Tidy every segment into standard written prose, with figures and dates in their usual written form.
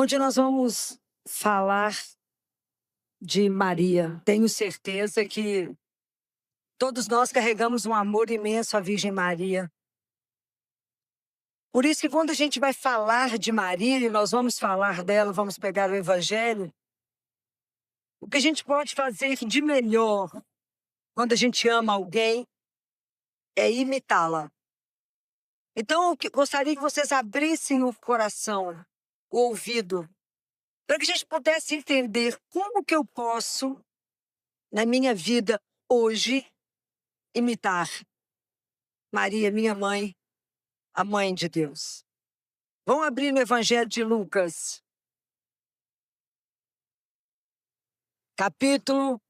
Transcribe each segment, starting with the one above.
onde nós vamos falar de Maria. Tenho certeza que todos nós carregamos um amor imenso à Virgem Maria. Por isso que quando a gente vai falar de Maria, e nós vamos falar dela, vamos pegar o Evangelho, o que a gente pode fazer de melhor quando a gente ama alguém é imitá-la. Então, gostaria que vocês abrissem o coração, o ouvido, para que a gente pudesse entender como que eu posso, na minha vida hoje, imitar Maria, minha mãe, a mãe de Deus. Vamos abrir no Evangelho de Lucas, capítulo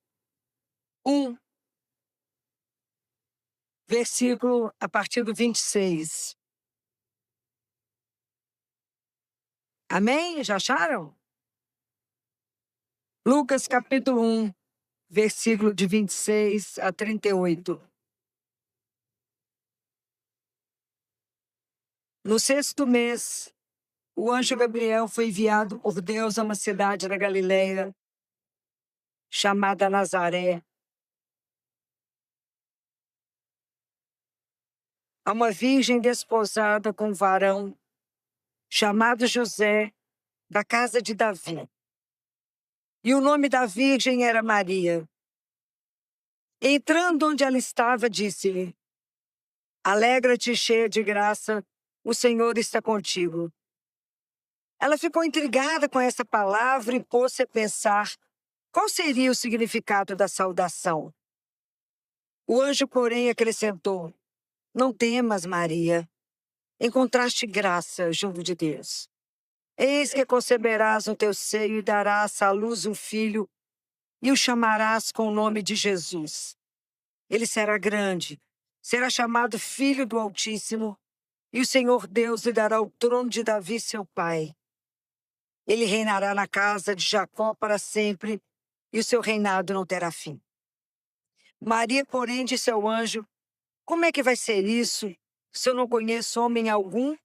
1, versículo a partir do 26. Amém? Já acharam? Lucas, capítulo 1, versículo de 26 a 38. No sexto mês, o anjo Gabriel foi enviado por Deus a uma cidade da Galileia, chamada Nazaré, a uma virgem desposada com um varão, chamado José, da casa de Davi. E o nome da virgem era Maria. Entrando onde ela estava, disse-lhe: Alegra-te, cheia de graça, o Senhor está contigo. Ela ficou intrigada com essa palavra e pôs-se a pensar qual seria o significado da saudação. O anjo, porém, acrescentou: Não temas, Maria. Encontraste graça junto de Deus. Eis que conceberás no teu seio e darás à luz um filho, e o chamarás com o nome de Jesus. Ele será grande, será chamado Filho do Altíssimo, e o Senhor Deus lhe dará o trono de Davi, seu pai. Ele reinará na casa de Jacó para sempre, e o seu reinado não terá fim. Maria, porém, disse ao anjo: Como é que vai ser isso, se eu não conheço homem algum?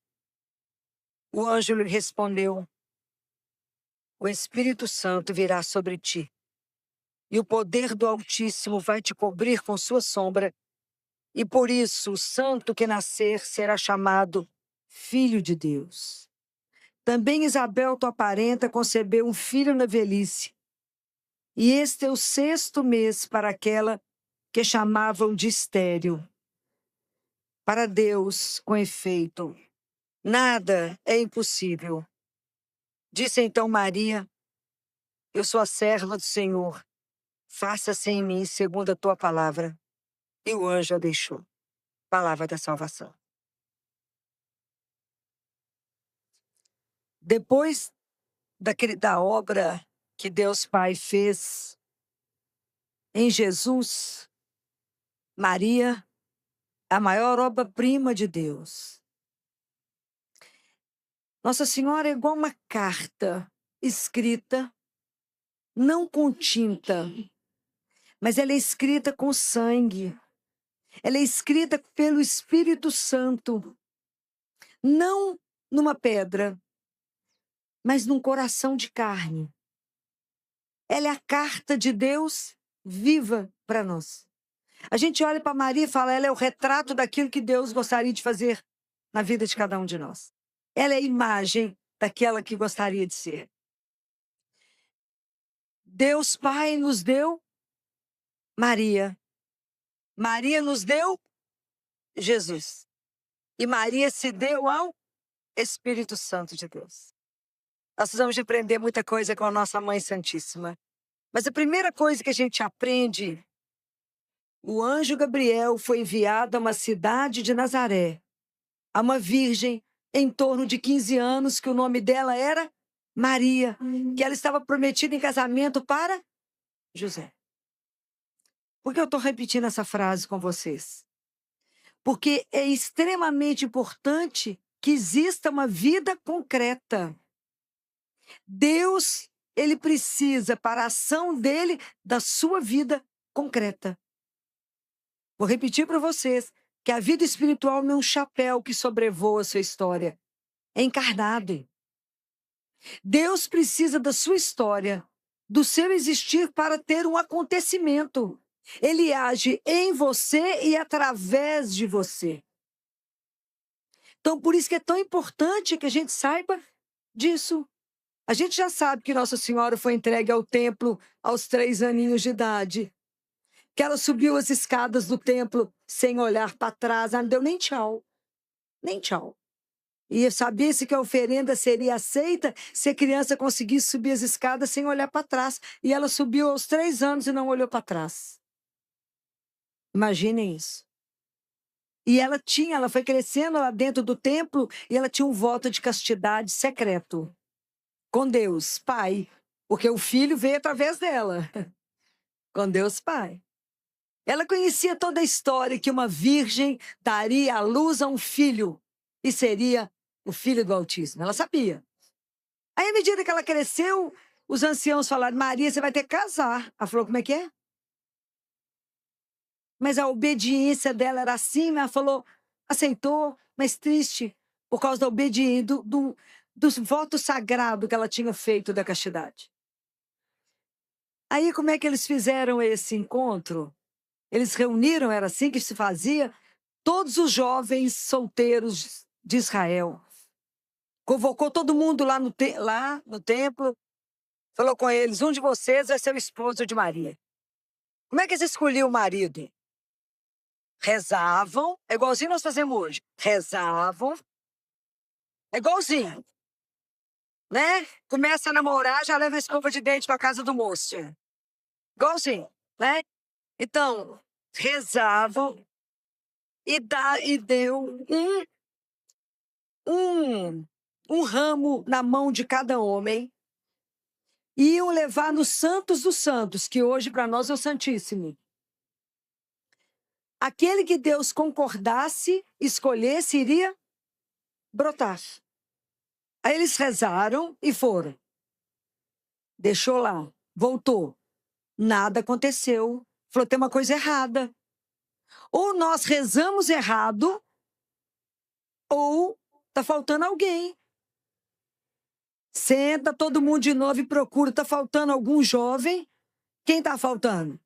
O anjo lhe respondeu: O Espírito Santo virá sobre ti, e o poder do Altíssimo vai te cobrir com sua sombra, e por isso o santo que nascer será chamado Filho de Deus. Também Isabel, tua parenta, concebeu um filho na velhice, e este é o sexto mês para aquela que chamavam de estéril. Para Deus, com efeito, nada é impossível. Disse então Maria: Eu sou a serva do Senhor. Faça-se em mim segundo a tua palavra. E o anjo a deixou. Palavra da salvação. Depois da obra que Deus Pai fez em Jesus, Maria, a maior obra-prima de Deus. Nossa Senhora é igual uma carta escrita, não com tinta, mas ela é escrita com sangue. Ela é escrita pelo Espírito Santo, não numa pedra, mas num coração de carne. Ela é a carta de Deus viva para nós. A gente olha para Maria e fala: ela é o retrato daquilo que Deus gostaria de fazer na vida de cada um de nós. Ela é a imagem daquela que gostaria de ser. Deus Pai nos deu Maria. Maria nos deu Jesus. E Maria se deu ao Espírito Santo de Deus. Nós precisamos de aprender muita coisa com a nossa Mãe Santíssima. Mas a primeira coisa que a gente aprende: o anjo Gabriel foi enviado a uma cidade de Nazaré, a uma virgem em torno de 15 anos, que o nome dela era Maria, que ela estava prometida em casamento para José. Por que eu estou repetindo essa frase com vocês? Porque é extremamente importante que exista uma vida concreta. Deus, ele precisa, para a ação dele, da sua vida concreta. Vou repetir para vocês que a vida espiritual não é um chapéu que sobrevoa a sua história. É encarnado. Deus precisa da sua história, do seu existir para ter um acontecimento. Ele age em você e através de você. Então, por isso que é tão importante que a gente saiba disso. A gente já sabe que Nossa Senhora foi entregue ao templo aos 3 aninhos de idade. Que ela subiu as escadas do templo sem olhar para trás. Ela não deu nem tchau. Nem tchau. E sabia-se que a oferenda seria aceita se a criança conseguisse subir as escadas sem olhar para trás. E ela subiu aos 3 anos e não olhou para trás. Imaginem isso. E ela foi crescendo lá dentro do templo e ela tinha um voto de castidade secreto com Deus, Pai, porque o filho veio através dela, com Deus, Pai. Ela conhecia toda a história que uma virgem daria à luz a um filho e seria o filho do Altíssimo. Ela sabia. Aí, à medida que ela cresceu, os anciãos falaram: Maria, você vai ter que casar. Ela falou: como é que é? Mas a obediência dela era assim, ela falou, aceitou, mas triste, por causa da obediência, dos votos sagrados que ela tinha feito da castidade. Aí, como é que eles fizeram esse encontro? Eles reuniram, era assim que se fazia, todos os jovens solteiros de Israel. Convocou todo mundo lá no templo, falou com eles: um de vocês vai ser o esposo de Maria. Como é que eles escolhiam o marido? Rezavam, é igualzinho nós fazemos hoje. Rezavam, é igualzinho, né? Começa a namorar, já leva a escova de dente para casa do moço. Igualzinho, né? Então, rezavam e deu um ramo na mão de cada homem. E iam levar nos Santos dos Santos, que hoje para nós é o Santíssimo. Aquele que Deus concordasse, escolhesse, iria brotar. Aí eles rezaram e foram. Deixou lá, voltou. Nada aconteceu. Falou: tem uma coisa errada. Ou nós rezamos errado, ou está faltando alguém. Senta todo mundo de novo e procura. Está faltando algum jovem? Quem está faltando?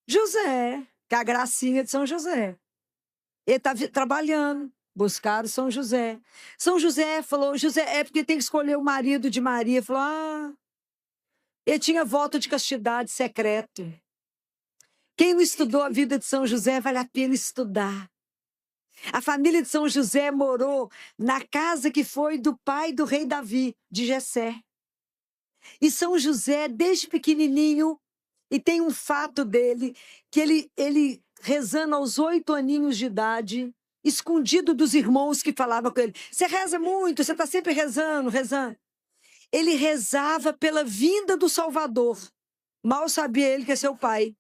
José, que é a gracinha de São José. Ele está trabalhando. Buscaram São José. São José falou: José, é porque tem que escolher o marido de Maria. Falou: ele tinha voto de castidade secreto. Quem não estudou a vida de São José, vale a pena estudar. A família de São José morou na casa que foi do pai do rei Davi, de Jessé. E São José, desde pequenininho, e tem um fato dele, que ele rezando aos 8 aninhos de idade, escondido dos irmãos que falavam com ele: você reza muito, você está sempre rezando, rezando. Ele rezava pela vinda do Salvador. Mal sabia ele que é seu pai.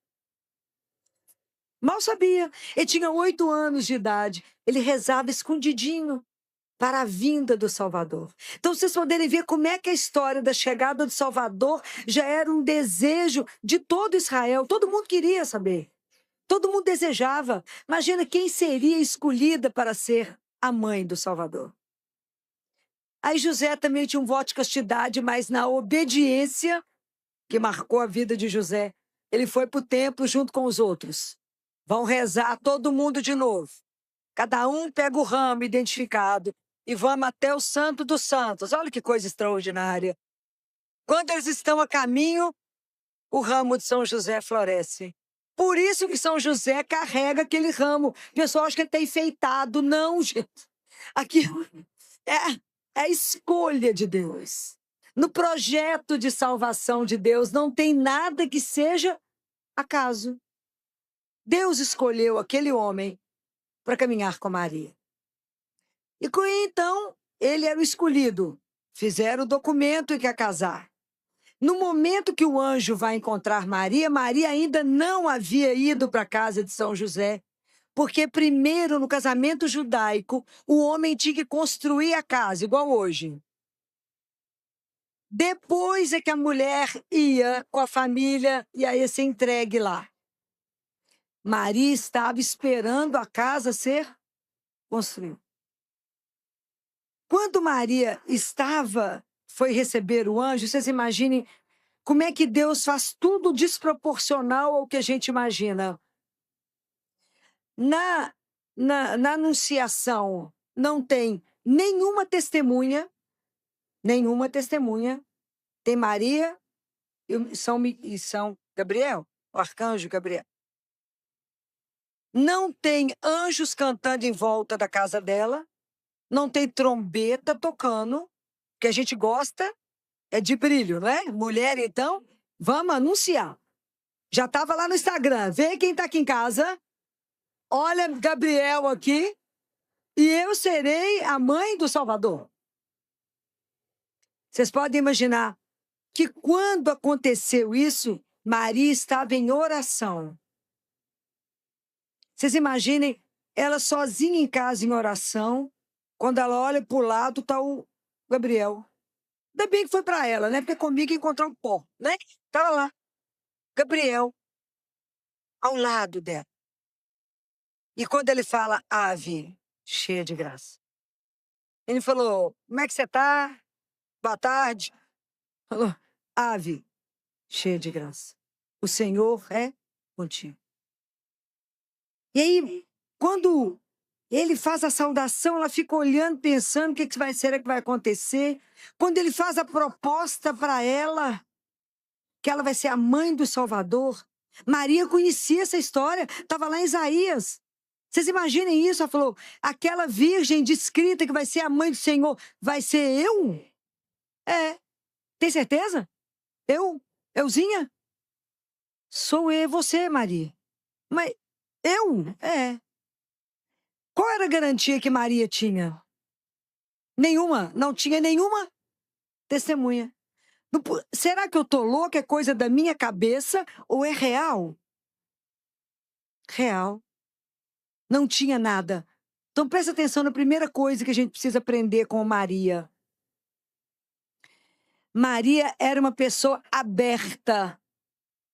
Mal sabia. Ele tinha 8 anos de idade. Ele rezava escondidinho para a vinda do Salvador. Então, vocês poderem ver como é que a história da chegada do Salvador já era um desejo de todo Israel. Todo mundo queria saber. Todo mundo desejava. Imagina quem seria escolhida para ser a mãe do Salvador. Aí José também tinha um voto de castidade, mas na obediência que marcou a vida de José, ele foi para o templo junto com os outros. Vão rezar todo mundo de novo. Cada um pega o ramo identificado e vamos até o Santo dos Santos. Olha que coisa extraordinária. Quando eles estão a caminho, o ramo de São José floresce. Por isso que São José carrega aquele ramo. O pessoal acha que ele está enfeitado. Não, gente. Aquilo é a escolha de Deus. No projeto de salvação de Deus não tem nada que seja acaso. Deus escolheu aquele homem para caminhar com Maria. E então, ele era o escolhido. Fizeram o documento e quer casar. No momento que o anjo vai encontrar Maria, Maria ainda não havia ido para a casa de São José, porque primeiro, no casamento judaico, o homem tinha que construir a casa, igual hoje. Depois é que a mulher ia com a família e aí ia ser entregue lá. Maria estava esperando a casa ser construída. Quando Maria estava foi receber o anjo, vocês imaginem como é que Deus faz tudo desproporcional ao que a gente imagina. Na anunciação não tem nenhuma testemunha, tem Maria e São Gabriel, o arcanjo Gabriel. Não tem anjos cantando em volta da casa dela, não tem trombeta tocando, que a gente gosta é de brilho, não é? Mulher, então, vamos anunciar. Já estava lá no Instagram, vê quem está aqui em casa, olha Gabriel aqui, e eu serei a mãe do Salvador. Vocês podem imaginar que quando aconteceu isso, Maria estava em oração. Vocês imaginem ela sozinha em casa em oração, quando ela olha para o lado, está o Gabriel. Ainda bem que foi para ela, né? Porque comigo encontrou um pó, né? Estava lá, Gabriel, ao lado dela. E quando ele fala, ave, cheia de graça. Ele falou, como é que você está? Boa tarde. Falou, ave, cheia de graça. O Senhor é contigo. E aí, quando ele faz a saudação, ela fica olhando, pensando o que vai ser, o que vai acontecer. Quando ele faz a proposta para ela, que ela vai ser a mãe do Salvador, Maria conhecia essa história, estava lá em Isaías. Vocês imaginem isso? Ela falou, aquela virgem descrita que vai ser a mãe do Senhor, vai ser eu? É. Tem certeza? Euzinha? Sou eu, você, Maria. Mas eu? É. Qual era a garantia que Maria tinha? Nenhuma. Não tinha nenhuma testemunha. Será que eu tô louca? É coisa da minha cabeça ou é real? Real. Não tinha nada. Então presta atenção na primeira coisa que a gente precisa aprender com Maria. Maria era uma pessoa aberta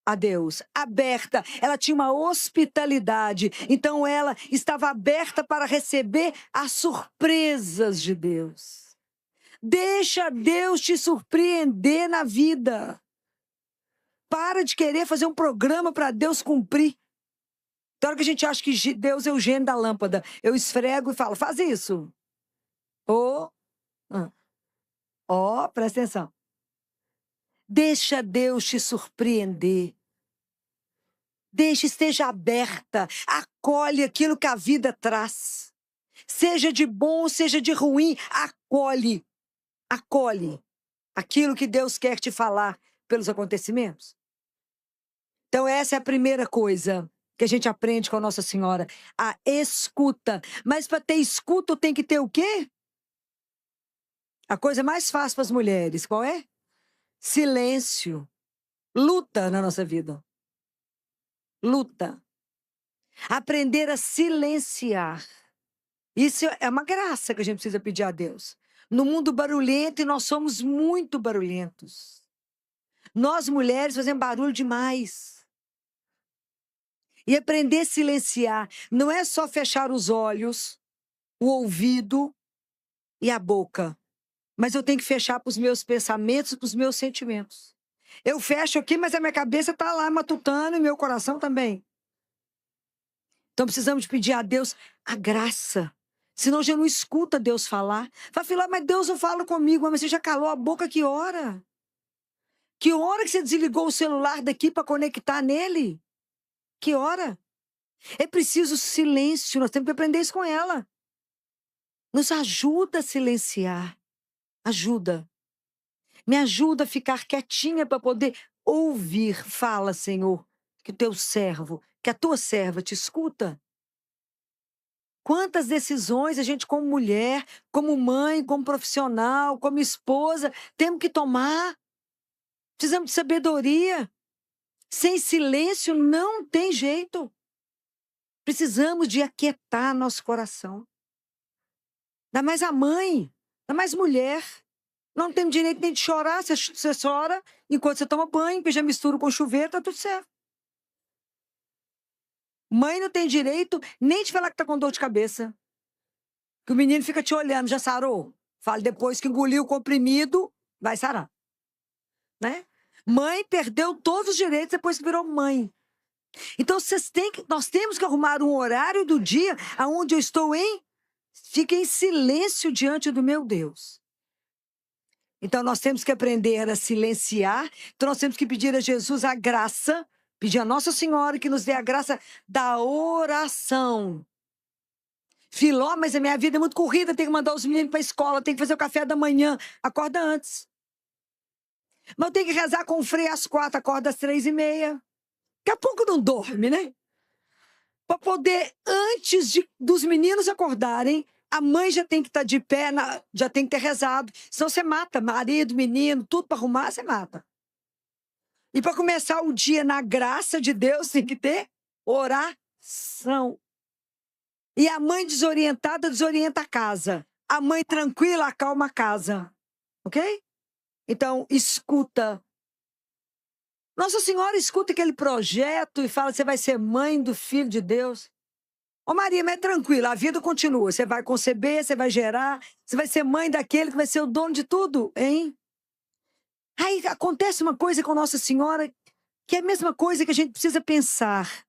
a Deus, aberta. Ela tinha uma hospitalidade. Então ela estava aberta para receber as surpresas de Deus. Deixa Deus te surpreender na vida. Para de querer fazer um programa para Deus cumprir. Tem hora que a gente acha que Deus é o gênio da lâmpada. Eu esfrego e falo, faz isso. Presta atenção. Deixa Deus te surpreender. Esteja aberta. Acolhe aquilo que a vida traz. Seja de bom, seja de ruim, acolhe. Acolhe aquilo que Deus quer te falar pelos acontecimentos. Então essa é a primeira coisa que a gente aprende com a Nossa Senhora, a escuta. Mas para ter escuta tem que ter o quê? A coisa mais fácil para as mulheres, qual é? Silêncio. Luta na nossa vida. Luta. Aprender a silenciar. Isso é uma graça que a gente precisa pedir a Deus. No mundo barulhento, e nós somos muito barulhentos. Nós, mulheres, fazemos barulho demais. E aprender a silenciar não é só fechar os olhos, o ouvido e a boca. Mas eu tenho que fechar para os meus pensamentos e para os meus sentimentos. Eu fecho aqui, mas a minha cabeça está lá matutando e meu coração também. Então precisamos pedir a Deus a graça. Senão já não escuta Deus falar. Vai falar, mas Deus não fala comigo. Mas você já calou a boca, que hora? Que hora que você desligou o celular daqui para conectar nele? Que hora? É preciso silêncio, nós temos que aprender isso com ela. Nos ajuda a silenciar. Ajuda. Me ajuda a ficar quietinha para poder ouvir. Fala, Senhor, que o teu servo, que a tua serva te escuta. Quantas decisões a gente, como mulher, como mãe, como profissional, como esposa, temos que tomar. Precisamos de sabedoria. Sem silêncio não tem jeito. Precisamos de aquietar nosso coração. Ainda mais a mãe, ainda mais mulher. Não tem direito nem de chorar. Você chora enquanto você toma banho, porque já mistura com chuveiro, tá tudo certo. Mãe não tem direito nem de falar que tá com dor de cabeça. Que o menino fica te olhando, já sarou? Fala depois que engoliu o comprimido, vai sarar, né? Mãe perdeu todos os direitos depois que virou mãe. Então, nós temos que arrumar um horário do dia onde eu fique em silêncio diante do meu Deus. Então, nós temos que aprender a silenciar. Então, nós temos que pedir a Jesus a graça, pedir a Nossa Senhora que nos dê a graça da oração. Filó, mas a minha vida é muito corrida, tem que mandar os meninos para a escola, tem que fazer o café da manhã. Acorda antes. Mas eu tenho que rezar com o Frei às 4, acorda às 3h30. Daqui a pouco não dorme, né? Para poder, antes dos meninos acordarem, a mãe já tem que estar de pé, já tem que ter rezado. Senão você mata marido, menino, tudo para arrumar, você mata. E para começar o dia na graça de Deus, tem que ter oração. E a mãe desorientada desorienta a casa. A mãe tranquila acalma a casa. Ok? Então, escuta. Nossa Senhora escuta aquele projeto e fala: você vai ser mãe do Filho de Deus. Ô Maria, mas é tranquila, a vida continua. Você vai conceber, você vai gerar, você vai ser mãe daquele que vai ser o dono de tudo, hein? Aí acontece uma coisa com Nossa Senhora que é a mesma coisa que a gente precisa pensar.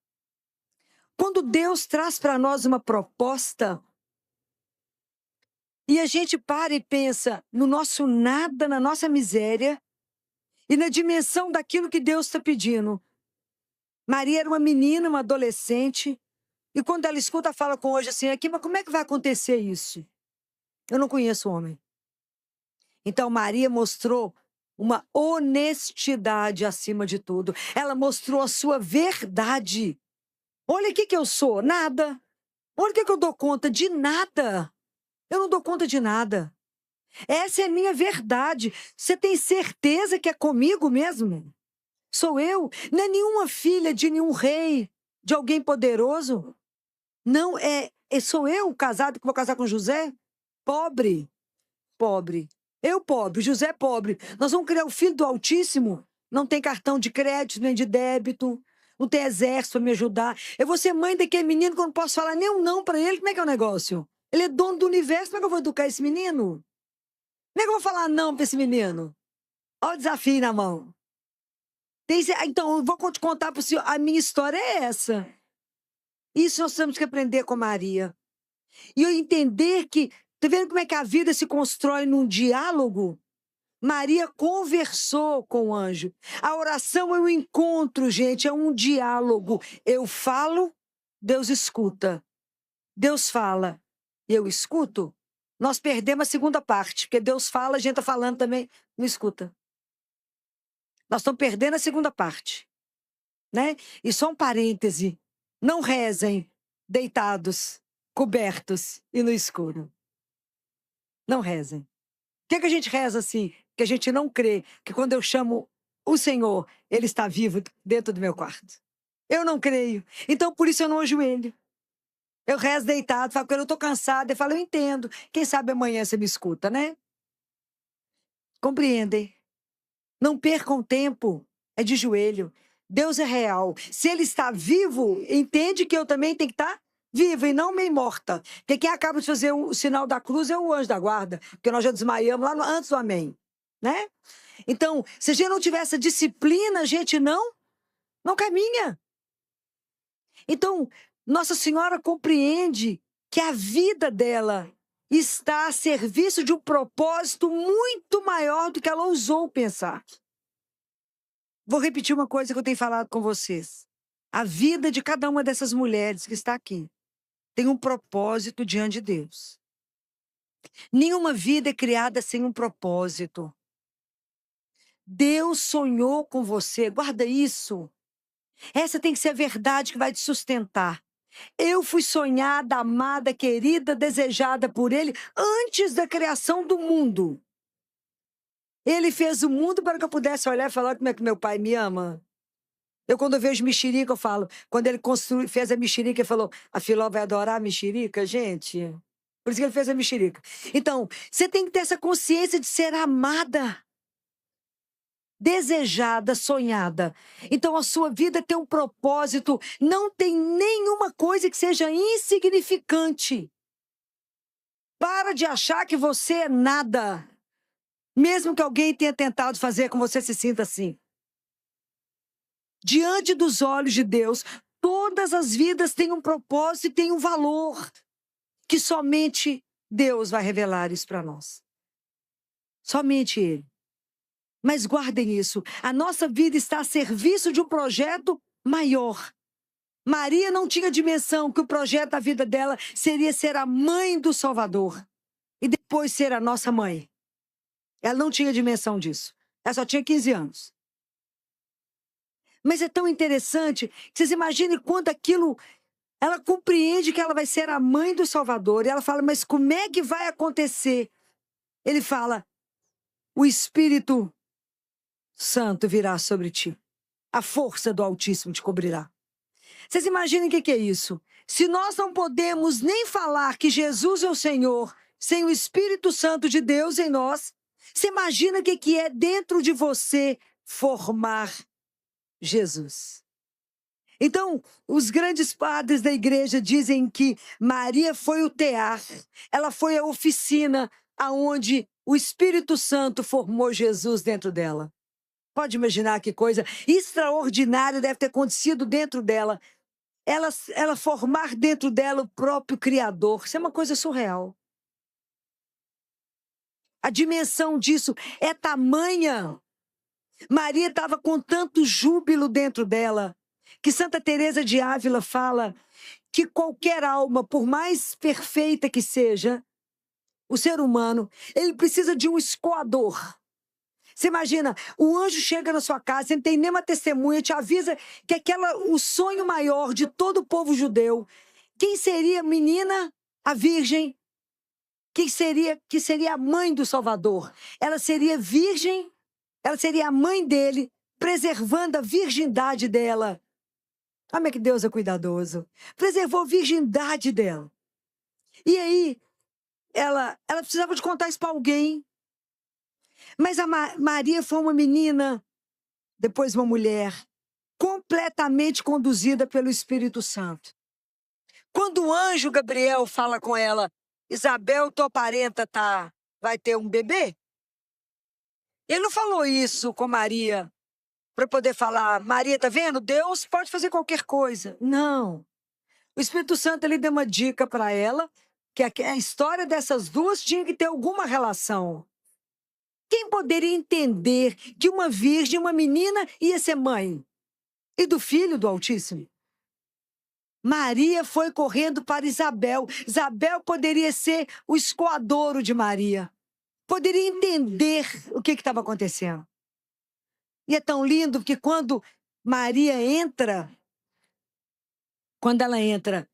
Quando Deus traz para nós uma proposta e a gente para e pensa no nosso nada, na nossa miséria e na dimensão daquilo que Deus está pedindo. Maria era uma menina, uma adolescente, e quando ela escuta, fala com hoje assim, aqui, mas como é que vai acontecer isso? Eu não conheço o homem. Então Maria mostrou uma honestidade acima de tudo. Ela mostrou a sua verdade. Olha o que eu sou, nada. Olha o que eu dou conta, de nada. Eu não dou conta de nada. Essa é a minha verdade. Você tem certeza que é comigo mesmo? Sou eu? Não é nenhuma filha de nenhum rei, de alguém poderoso? Não, sou eu casado que vou casar com José? Pobre. Pobre. Eu pobre, José pobre. Nós vamos criar o filho do Altíssimo? Não tem cartão de crédito nem de débito. Não tem exército para me ajudar. Eu vou ser mãe daquele menino que eu não posso falar nem um não para ele. Como é que é o negócio? Ele é dono do universo. Como é que eu vou educar esse menino? Como é que eu vou falar não para esse menino? Olha o desafio na mão. Então, eu vou te contar para o senhor. A minha história é essa. Isso nós temos que aprender com Maria. E eu entender que... Tá vendo como é que a vida se constrói num diálogo? Maria conversou com o anjo. A oração é um encontro, gente, é um diálogo. Eu falo, Deus escuta. Deus fala, eu escuto. Nós perdemos a segunda parte, porque Deus fala, a gente está falando também, não escuta. Nós estamos perdendo a segunda parte, né? E só um parêntese, não rezem deitados, cobertos e no escuro. Não rezem. Por que a gente reza assim? Que a gente não crê que quando eu chamo o Senhor, Ele está vivo dentro do meu quarto. Eu não creio. Então, por isso eu não ajoelho. Eu rezo deitado, falo, quando eu estou cansada, eu falo, eu entendo. Quem sabe amanhã você me escuta, né? Compreendem? Não percam tempo. É de joelho. Deus é real. Se Ele está vivo, entende que eu também tenho que estar viva e não meio morta. Porque quem acaba de fazer o sinal da cruz é o anjo da guarda. Porque nós já desmaiamos lá antes do amém. Né? Então, se a gente não tiver essa disciplina, a gente não caminha. Então, Nossa Senhora compreende que a vida dela está a serviço de um propósito muito maior do que ela ousou pensar. Vou repetir uma coisa que eu tenho falado com vocês. A vida de cada uma dessas mulheres que está aqui tem um propósito diante de Deus. Nenhuma vida é criada sem um propósito. Deus sonhou com você, guarda isso. Essa tem que ser a verdade que vai te sustentar. Eu fui sonhada, amada, querida, desejada por Ele antes da criação do mundo. Ele fez o mundo para que eu pudesse olhar e falar como é que meu pai me ama. Eu, quando eu vejo mexerica, eu falo, quando ele fez a mexerica, ele falou, a Filó vai adorar a mexerica, gente. Por isso que ele fez a mexerica. Então, você tem que ter essa consciência de ser amada, desejada, sonhada. Então, a sua vida tem um propósito, não tem nenhuma coisa que seja insignificante. Para de achar que você é nada. Mesmo que alguém tenha tentado fazer com você se sinta assim. Diante dos olhos de Deus, todas as vidas têm um propósito e têm um valor que somente Deus vai revelar isso para nós. Somente Ele. Mas guardem isso, a nossa vida está a serviço de um projeto maior. Maria não tinha dimensão que o projeto da vida dela seria ser a mãe do Salvador e depois ser a nossa mãe. Ela não tinha dimensão disso. Ela só tinha 15 anos. Mas é tão interessante que vocês imaginem quando aquilo... Ela compreende que ela vai ser a mãe do Salvador. E ela fala, mas como é que vai acontecer? Ele fala, o Espírito Santo virá sobre ti. A força do Altíssimo te cobrirá. Vocês imaginem o que é isso? Se nós não podemos nem falar que Jesus é o Senhor sem o Espírito Santo de Deus em nós, você imagina o que é dentro de você formar Jesus. Então, os grandes padres da igreja dizem que Maria foi o tear, ela foi a oficina aonde o Espírito Santo formou Jesus dentro dela. Pode imaginar que coisa extraordinária deve ter acontecido dentro dela. Ela formar dentro dela o próprio Criador. Isso é uma coisa surreal. A dimensão disso é tamanha. Maria estava com tanto júbilo dentro dela, que Santa Teresa de Ávila fala que qualquer alma, por mais perfeita que seja, o ser humano, ele precisa de um escoador. Você imagina, o anjo chega na sua casa, você não tem nenhuma testemunha, te avisa que o sonho maior de todo o povo judeu, quem seria a menina, a virgem, que seria a mãe do Salvador. Ela seria virgem, ela seria a mãe dele, preservando a virgindade dela. Como é que Deus é cuidadoso? Preservou a virgindade dela. E aí, ela precisava de contar isso para alguém. Mas a Maria foi uma menina, depois uma mulher, completamente conduzida pelo Espírito Santo. Quando o anjo Gabriel fala com ela, Isabel, tua parenta vai ter um bebê? Ele não falou isso com Maria para poder falar, Maria, tá vendo? Deus pode fazer qualquer coisa. Não. O Espírito Santo ele deu uma dica para ela, que a história dessas duas tinha que ter alguma relação. Quem poderia entender que uma virgem, uma menina, ia ser mãe? E do filho do Altíssimo? Maria foi correndo para Isabel. Isabel poderia ser o escoadouro de Maria. Poderia entender o que estava acontecendo. E é tão lindo que quando ela entra,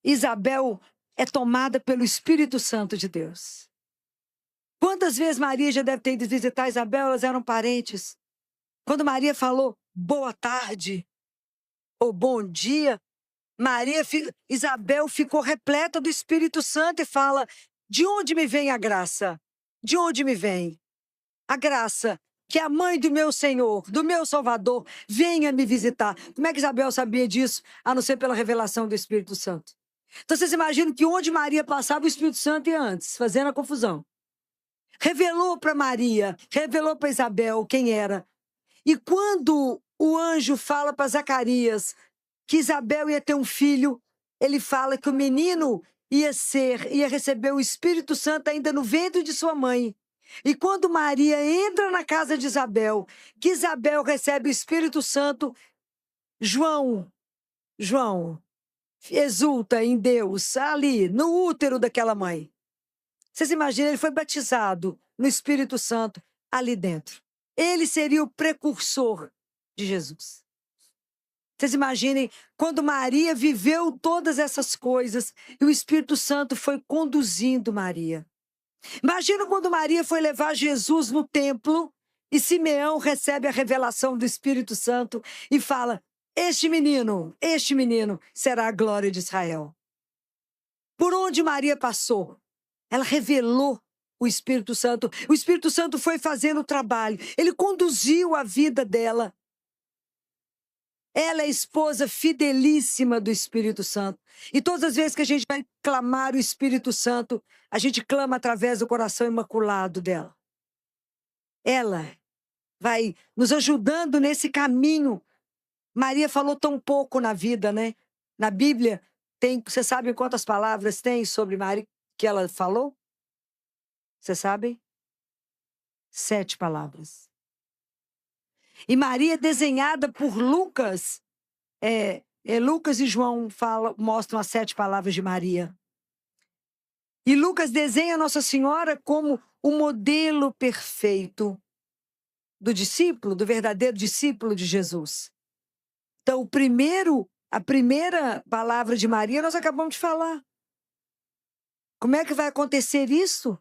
Isabel é tomada pelo Espírito Santo de Deus. Quantas vezes Maria já deve ter ido visitar Isabel, elas eram parentes. Quando Maria falou boa tarde ou bom dia, Isabel ficou repleta do Espírito Santo e fala, de onde me vem a graça? De onde me vem? A graça que a mãe do meu Senhor, do meu Salvador, venha me visitar. Como é que Isabel sabia disso, a não ser pela revelação do Espírito Santo? Então vocês imaginam que onde Maria passava, o Espírito Santo ia antes, fazendo a confusão. Revelou para Maria, revelou para Isabel quem era. E quando o anjo fala para Zacarias que Isabel ia ter um filho, ele fala que o menino ia receber o Espírito Santo ainda no ventre de sua mãe. E quando Maria entra na casa de Isabel, que Isabel recebe o Espírito Santo, João exulta em Deus, ali, no útero daquela mãe. Vocês imaginam, ele foi batizado no Espírito Santo ali dentro. Ele seria o precursor de Jesus. Vocês imaginem, quando Maria viveu todas essas coisas, e o Espírito Santo foi conduzindo Maria. Imagina quando Maria foi levar Jesus no templo, e Simeão recebe a revelação do Espírito Santo e fala, este menino será a glória de Israel. Por onde Maria passou, ela revelou o Espírito Santo. O Espírito Santo foi fazendo o trabalho. Ele conduziu a vida dela. Ela é a esposa fidelíssima do Espírito Santo. E todas as vezes que a gente vai clamar o Espírito Santo, a gente clama através do coração imaculado dela. ela vai nos ajudando nesse caminho. Maria falou tão pouco na vida, né? Na Bíblia, você sabe quantas palavras tem sobre Maria que ela falou? Você sabe? 7 palavras. E Maria, desenhada por Lucas, Lucas e João mostram as 7 palavras de Maria. E Lucas desenha Nossa Senhora como o modelo perfeito do discípulo, do verdadeiro discípulo de Jesus. Então, a primeira palavra de Maria, nós acabamos de falar. Como é que vai acontecer isso?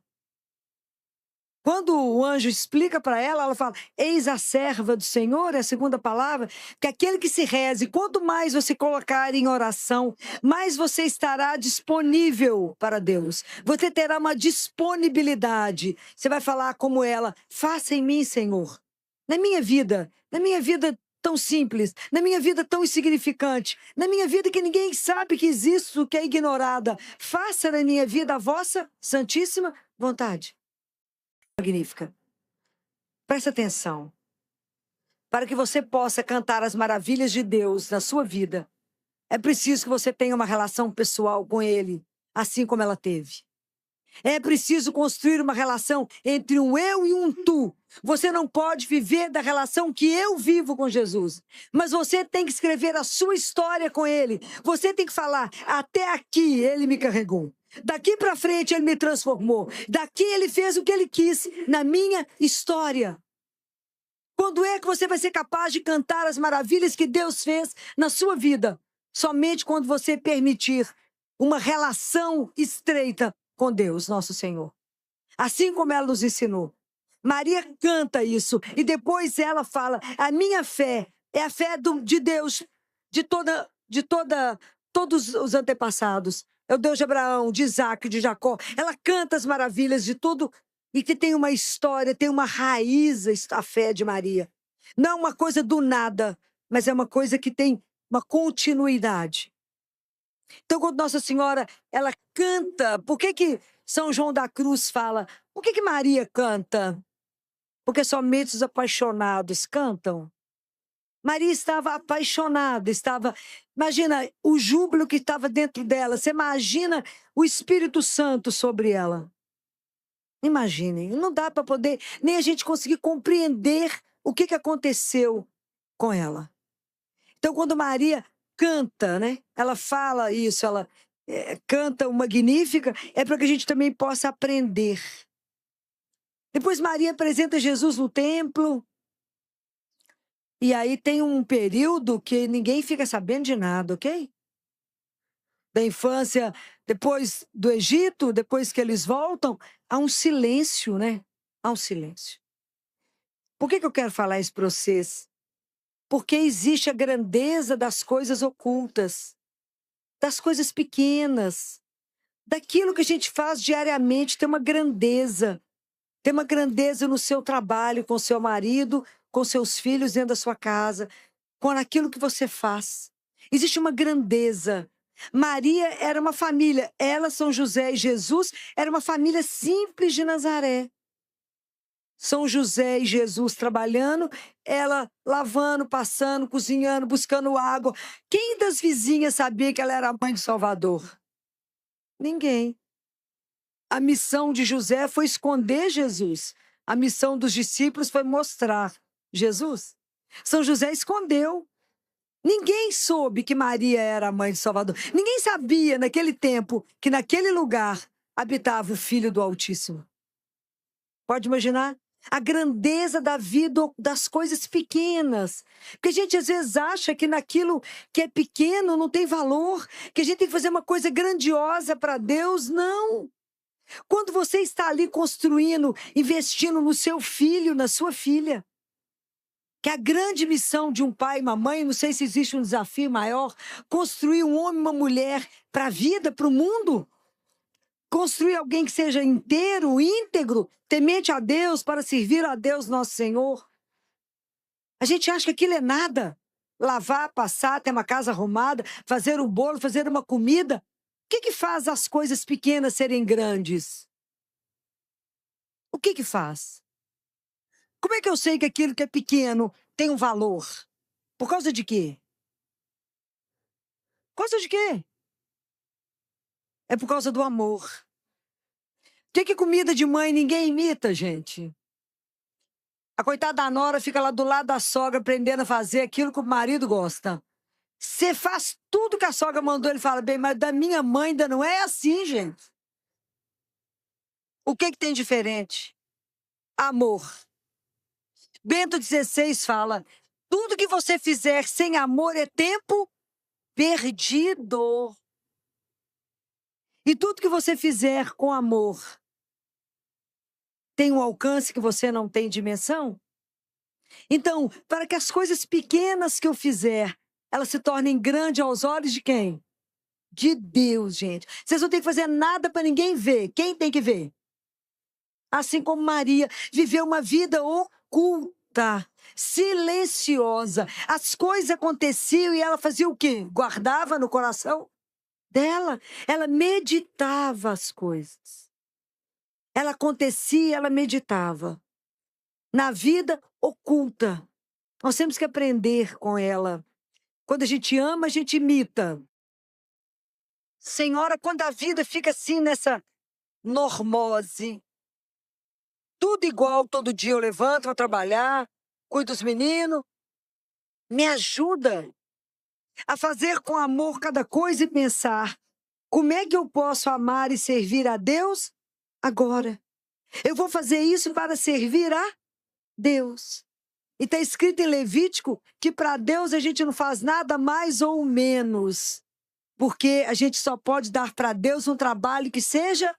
Quando o anjo explica para ela, ela fala, eis a serva do Senhor, é a segunda palavra, que aquele que se reze, quanto mais você colocar em oração, mais você estará disponível para Deus. Você terá uma disponibilidade. Você vai falar como ela, faça em mim, Senhor. Na minha vida tão simples, na minha vida tão insignificante, na minha vida que ninguém sabe que existe, que é ignorada, faça na minha vida a vossa santíssima vontade. Magnífica. Presta atenção. Para que você possa cantar as maravilhas de Deus na sua vida, é preciso que você tenha uma relação pessoal com Ele, assim como ela teve. É preciso construir uma relação entre um eu e um tu. Você não pode viver da relação que eu vivo com Jesus, mas você tem que escrever a sua história com Ele. Você tem que falar, até aqui Ele me carregou. Daqui para frente Ele me transformou. Daqui Ele fez o que Ele quis na minha história. Quando é que você vai ser capaz de cantar as maravilhas que Deus fez na sua vida? Somente quando você permitir uma relação estreita com Deus, nosso Senhor. Assim como ela nos ensinou. Maria canta isso e depois ela fala, a minha fé é a fé de Deus, de todos os antepassados. É o Deus de Abraão, de Isaac, de Jacó. Ela canta as maravilhas de tudo e que tem uma história, tem uma raiz a fé de Maria. Não uma coisa do nada, mas é uma coisa que tem uma continuidade. Então, quando Nossa Senhora, ela canta, por que São João da Cruz fala? Por que Maria canta? Porque somente os apaixonados cantam. Maria estava apaixonada, imagina o júbilo que estava dentro dela. Você imagina o Espírito Santo sobre ela. Imaginem, não dá para poder, nem a gente conseguir compreender o que aconteceu com ela. Então, quando Maria canta, né? Ela fala isso, ela canta o Magnífica, é para que a gente também possa aprender. Depois Maria apresenta Jesus no templo. E aí tem um período que ninguém fica sabendo de nada, ok? Da infância, depois do Egito, depois que eles voltam, há um silêncio, né? Há um silêncio. Por que eu quero falar isso para vocês? Porque existe a grandeza das coisas ocultas, das coisas pequenas, daquilo que a gente faz diariamente, tem uma grandeza. Tem uma grandeza no seu trabalho, com seu marido, com seus filhos dentro da sua casa, com aquilo que você faz. Existe uma grandeza. Maria era uma família, ela, São José e Jesus, era uma família simples de Nazaré. São José e Jesus trabalhando, ela lavando, passando, cozinhando, buscando água. Quem das vizinhas sabia que ela era a mãe de Salvador? Ninguém. A missão de José foi esconder Jesus. A missão dos discípulos foi mostrar Jesus. São José escondeu. Ninguém soube que Maria era a mãe de Salvador. Ninguém sabia naquele tempo que naquele lugar habitava o Filho do Altíssimo. Pode imaginar? A grandeza da vida, das coisas pequenas. Porque a gente às vezes acha que naquilo que é pequeno não tem valor, que a gente tem que fazer uma coisa grandiosa para Deus. Não. Quando você está ali construindo, investindo no seu filho, na sua filha, que a grande missão de um pai e uma mãe, não sei se existe um desafio maior, construir um homem e uma mulher para a vida, para o mundo. Construir alguém que seja inteiro, íntegro, temente a Deus, para servir a Deus, nosso Senhor. A gente acha que aquilo é nada. Lavar, passar, ter uma casa arrumada, fazer um bolo, fazer uma comida. O que faz as coisas pequenas serem grandes? O que faz? Como é que eu sei que aquilo que é pequeno tem um valor? Por causa de quê? Por causa de quê? É por causa do amor. Que comida de mãe ninguém imita, gente? A coitada da nora fica lá do lado da sogra aprendendo a fazer aquilo que o marido gosta. Você faz tudo que a sogra mandou, ele fala, bem, mas da minha mãe ainda não é assim, gente. O que tem diferente? Amor. Bento XVI fala, tudo que você fizer sem amor é tempo perdido. E tudo que você fizer com amor tem um alcance que você não tem dimensão? Então, para que as coisas pequenas que eu fizer, elas se tornem grandes aos olhos de quem? De Deus, gente. Vocês não têm que fazer nada para ninguém ver. Quem tem que ver? Assim como Maria viveu uma vida oculta, silenciosa. As coisas aconteciam e ela fazia o quê? Guardava no coração dela. Ela meditava as coisas. Ela acontecia, ela meditava. Na vida oculta. Nós temos que aprender com ela. Quando a gente ama, a gente imita. Senhora, quando a vida fica assim nessa normose, tudo igual, todo dia eu levanto, vou trabalhar, cuido dos meninos, me ajuda a fazer com amor cada coisa e pensar, como é que eu posso amar e servir a Deus agora? Eu vou fazer isso para servir a Deus. E está escrito em Levítico que para Deus a gente não faz nada mais ou menos, porque a gente só pode dar para Deus um trabalho que seja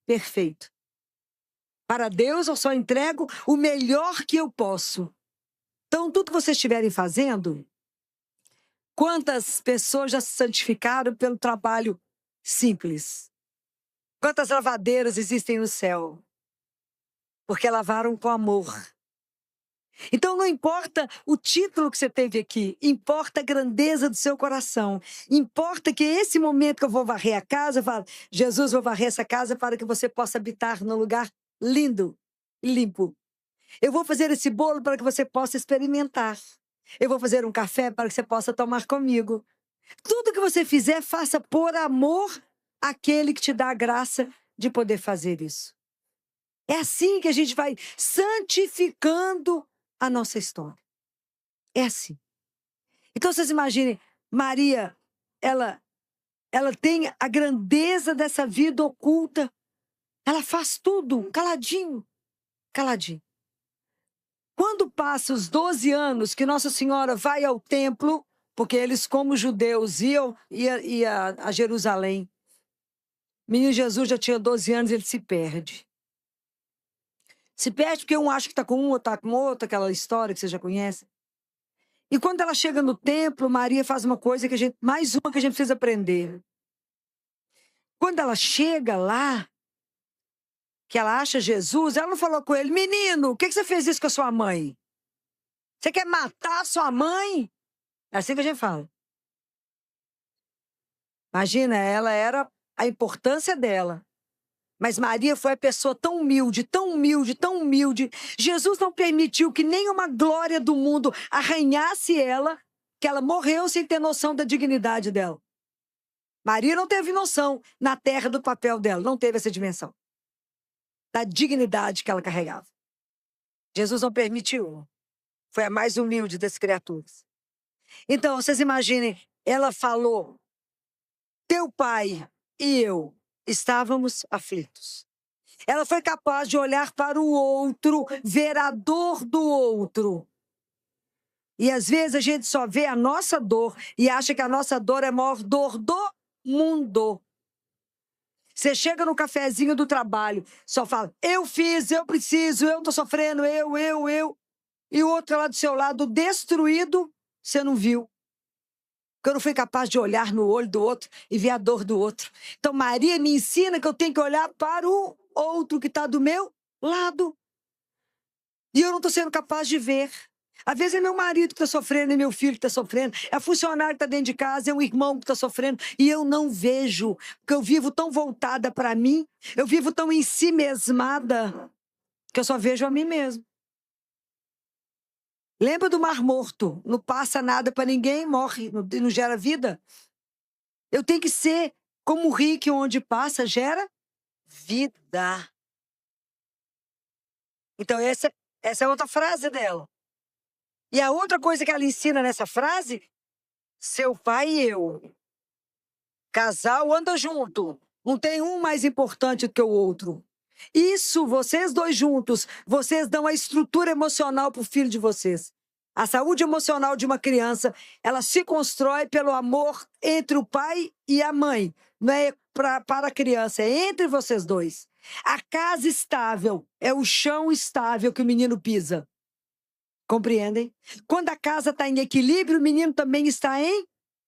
perfeito. Para Deus eu só entrego o melhor que eu posso. Então, tudo que vocês estiverem fazendo, quantas pessoas já se santificaram pelo trabalho simples? Quantas lavadeiras existem no céu? Porque lavaram com amor. Então, não importa o título que você teve aqui, importa a grandeza do seu coração. Importa que esse momento que eu vou varrer a casa, eu falo, Jesus, vou varrer essa casa para que você possa habitar num lugar lindo e limpo. Eu vou fazer esse bolo para que você possa experimentar. Eu vou fazer um café para que você possa tomar comigo. Tudo que você fizer, faça por amor àquele que te dá a graça de poder fazer isso. É assim que a gente vai santificando a nossa história. É assim. Então, vocês imaginem, Maria, ela tem a grandeza dessa vida oculta. Ela faz tudo caladinho, caladinho. Quando passa os 12 anos que Nossa Senhora vai ao templo, porque eles, como judeus, ia a Jerusalém. Menino Jesus já tinha 12 anos, ele se perde. Se perde porque um acha que está com um, outro está com outro, aquela história que você já conhece. E quando ela chega no templo, Maria faz uma coisa mais uma que a gente precisa aprender. Quando ela chega lá, que ela acha Jesus, ela não falou com ele, menino, o que você fez isso com a sua mãe? Você quer matar a sua mãe? É assim que a gente fala. Imagina, ela era a importância dela. Mas Maria foi a pessoa tão humilde, tão humilde, tão humilde. Jesus não permitiu que nenhuma glória do mundo arranhasse ela, que ela morreu sem ter noção da dignidade dela. Maria não teve noção na terra do papel dela, não teve essa dimensão da dignidade que ela carregava. Jesus não permitiu. Foi a mais humilde das criaturas. Então, vocês imaginem, ela falou, teu pai e eu estávamos aflitos. Ela foi capaz de olhar para o outro, ver a dor do outro. E às vezes a gente só vê a nossa dor e acha que a nossa dor é a maior dor do mundo. Você chega no cafezinho do trabalho, só fala, eu fiz, eu preciso, eu tô sofrendo, eu. E o outro lá do seu lado, destruído, você não viu. Porque eu não fui capaz de olhar no olho do outro e ver a dor do outro. Então, Maria me ensina que eu tenho que olhar para o outro que está do meu lado. E eu não estou sendo capaz de ver. Às vezes é meu marido que está sofrendo, é meu filho que está sofrendo, é a funcionária que está dentro de casa, é um irmão que está sofrendo, e eu não vejo, porque eu vivo tão voltada para mim, eu vivo tão em si mesmada, que eu só vejo a mim mesmo. Lembra do Mar Morto? Não passa nada para ninguém, morre, não gera vida. Eu tenho que ser como o rio que onde passa gera vida. Então, essa é outra frase dela. E a outra coisa que ela ensina nessa frase, seu pai e eu, casal anda junto, não tem um mais importante do que o outro. Isso, vocês dois juntos, vocês dão a estrutura emocional para o filho de vocês. A saúde emocional de uma criança, ela se constrói pelo amor entre o pai e a mãe. Não é para a criança, é entre vocês dois. A casa estável é o chão estável que o menino pisa. Compreendem? Quando a casa está em equilíbrio, o menino também está em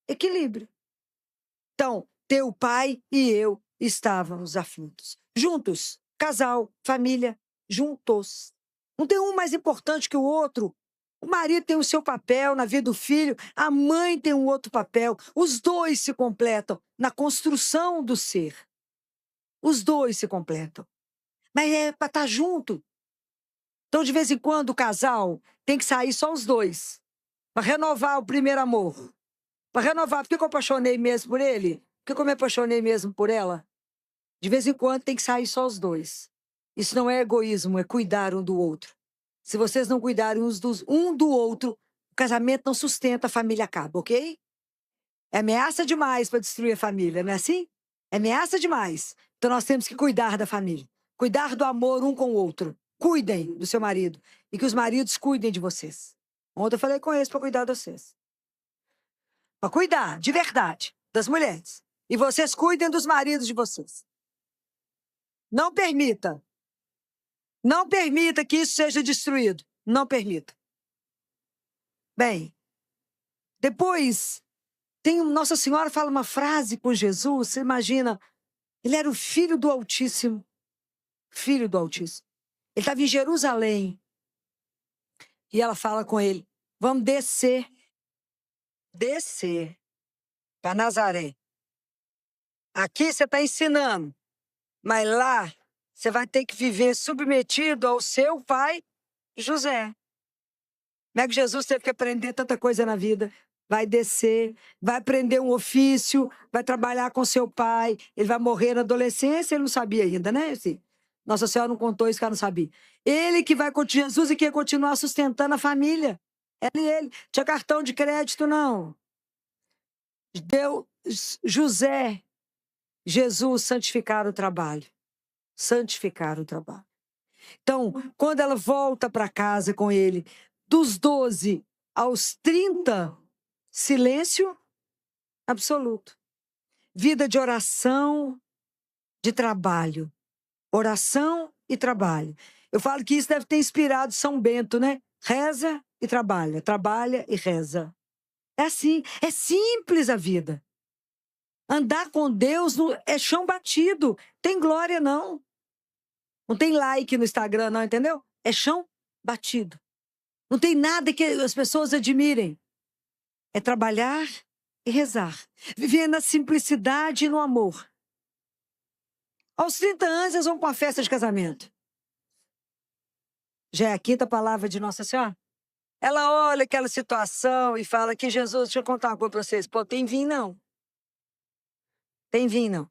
equilíbrio. Então, teu pai e eu estávamos aflitos. Juntos, casal, família, juntos. Não tem um mais importante que o outro. O marido tem o seu papel na vida do filho, a mãe tem um outro papel. Os dois se completam na construção do ser. Os dois se completam. Mas é para estar junto. Então, de vez em quando, o casal tem que sair só os dois. Para renovar o primeiro amor. Para renovar. Por que eu apaixonei mesmo por ele? Por que eu me apaixonei mesmo por ela? De vez em quando tem que sair só os dois. Isso não é egoísmo, é cuidar um do outro. Se vocês não cuidarem um do outro, o casamento não sustenta, a família acaba, ok? É ameaça demais para destruir a família, não é assim? É ameaça demais. Então nós temos que cuidar da família. Cuidar do amor um com o outro. Cuidem do seu marido. E que os maridos cuidem de vocês. Ontem eu falei com eles para cuidar de vocês. Para cuidar, de verdade, das mulheres. E vocês cuidem dos maridos de vocês. Não permita. Não permita que isso seja destruído. Não permita. Bem, depois, Nossa Senhora fala uma frase com Jesus, você imagina, ele era o filho do Altíssimo. Filho do Altíssimo. Ele estava em Jerusalém. E ela fala com ele, vamos descer para Nazaré. Aqui você está ensinando, mas lá você vai ter que viver submetido ao seu pai, José. Como é que Jesus teve que aprender tanta coisa na vida? Vai descer, vai aprender um ofício, vai trabalhar com seu pai, ele vai morrer na adolescência, ele não sabia ainda, né? Assim, Nossa Senhora não contou isso que ela não sabia. Ele que vai continuar, Jesus e que ia continuar sustentando a família. Ele. Tinha cartão de crédito, não. José, Jesus santificar o trabalho. Santificar o trabalho. Então, quando ela volta para casa com ele, dos 12 aos 30, silêncio absoluto. Vida de oração, de trabalho. Oração e trabalho. Eu falo que isso deve ter inspirado São Bento, né? Reza e trabalha e reza. É assim, é simples a vida. Andar com Deus é chão batido. Tem glória, não. Não tem like no Instagram, não, entendeu? É chão batido. Não tem nada que as pessoas admirem. É trabalhar e rezar. Viver na simplicidade e no amor. Aos 30 anos, eles vão para uma festa de casamento. Já é a quinta palavra de Nossa Senhora. Ela olha aquela situação e fala que Jesus, deixa eu contar uma coisa para vocês. Pô, tem vinho, não. Tem vinho, não.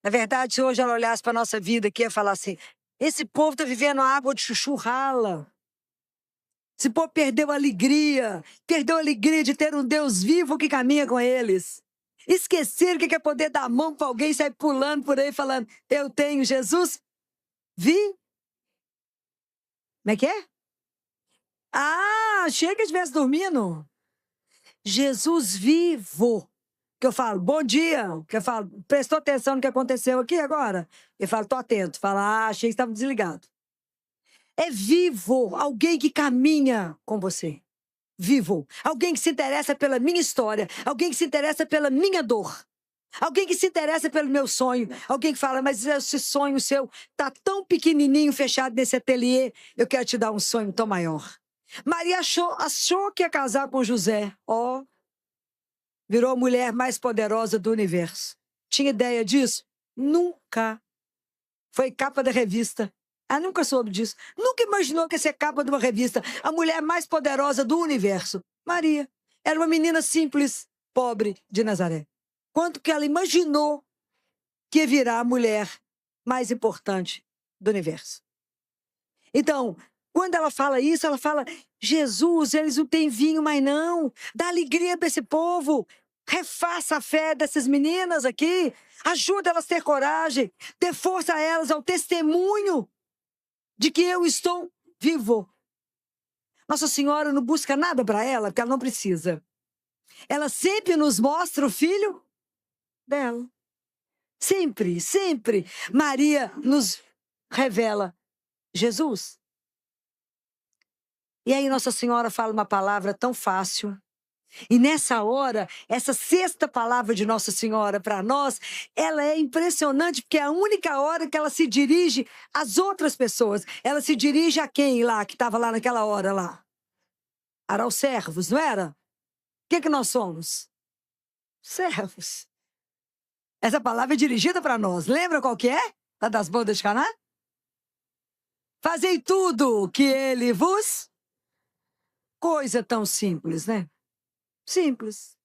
Na verdade, se hoje ela olhasse para a nossa vida aqui, ia falar assim, esse povo está vivendo água de chuchu rala. Esse povo perdeu a alegria de ter um Deus vivo que caminha com eles. Esqueceram que quer poder dar a mão para alguém e sair pulando por aí falando, eu tenho Jesus. Vi? Como é que é? Ah, chega que estivesse dormindo. Jesus vivo. Que eu falo, bom dia. Que eu falo, prestou atenção no que aconteceu aqui agora? Eu falo, tô atento. Fala, achei que estava desligado. É vivo, alguém que caminha com você. Vivo. Alguém que se interessa pela minha história. Alguém que se interessa pela minha dor. Alguém que se interessa pelo meu sonho. Alguém que fala, mas esse sonho seu tá tão pequenininho, fechado nesse ateliê. Eu quero te dar um sonho tão maior. Maria achou que ia casar com José. Ó, virou a mulher mais poderosa do universo. Tinha ideia disso? Nunca. Foi capa da revista. Ela nunca soube disso. Nunca imaginou que ia ser capa de uma revista. A mulher mais poderosa do universo. Maria. Era uma menina simples, pobre de Nazaré. Quanto que ela imaginou que ia virar a mulher mais importante do universo. Então, quando ela fala isso, ela fala: Jesus, eles não têm vinho mais não. Dá alegria para esse povo. Refaça a fé dessas meninas aqui. Ajuda elas a ter coragem. Dê força a elas ao testemunho de que eu estou vivo. Nossa Senhora não busca nada para ela, porque ela não precisa. Ela sempre nos mostra o filho dela. Sempre, sempre. Maria nos revela Jesus. E aí Nossa Senhora fala uma palavra tão fácil. E nessa hora, essa sexta palavra de Nossa Senhora para nós, ela é impressionante, porque é a única hora que ela se dirige às outras pessoas. Ela se dirige a quem lá, que estava lá naquela hora lá? Era aos servos, não era? O que nós somos? Servos. Essa palavra é dirigida para nós. Lembra qual que é? A das bodas de Caná? Fazei tudo que ele vos... Coisa tão simples, né? Simples.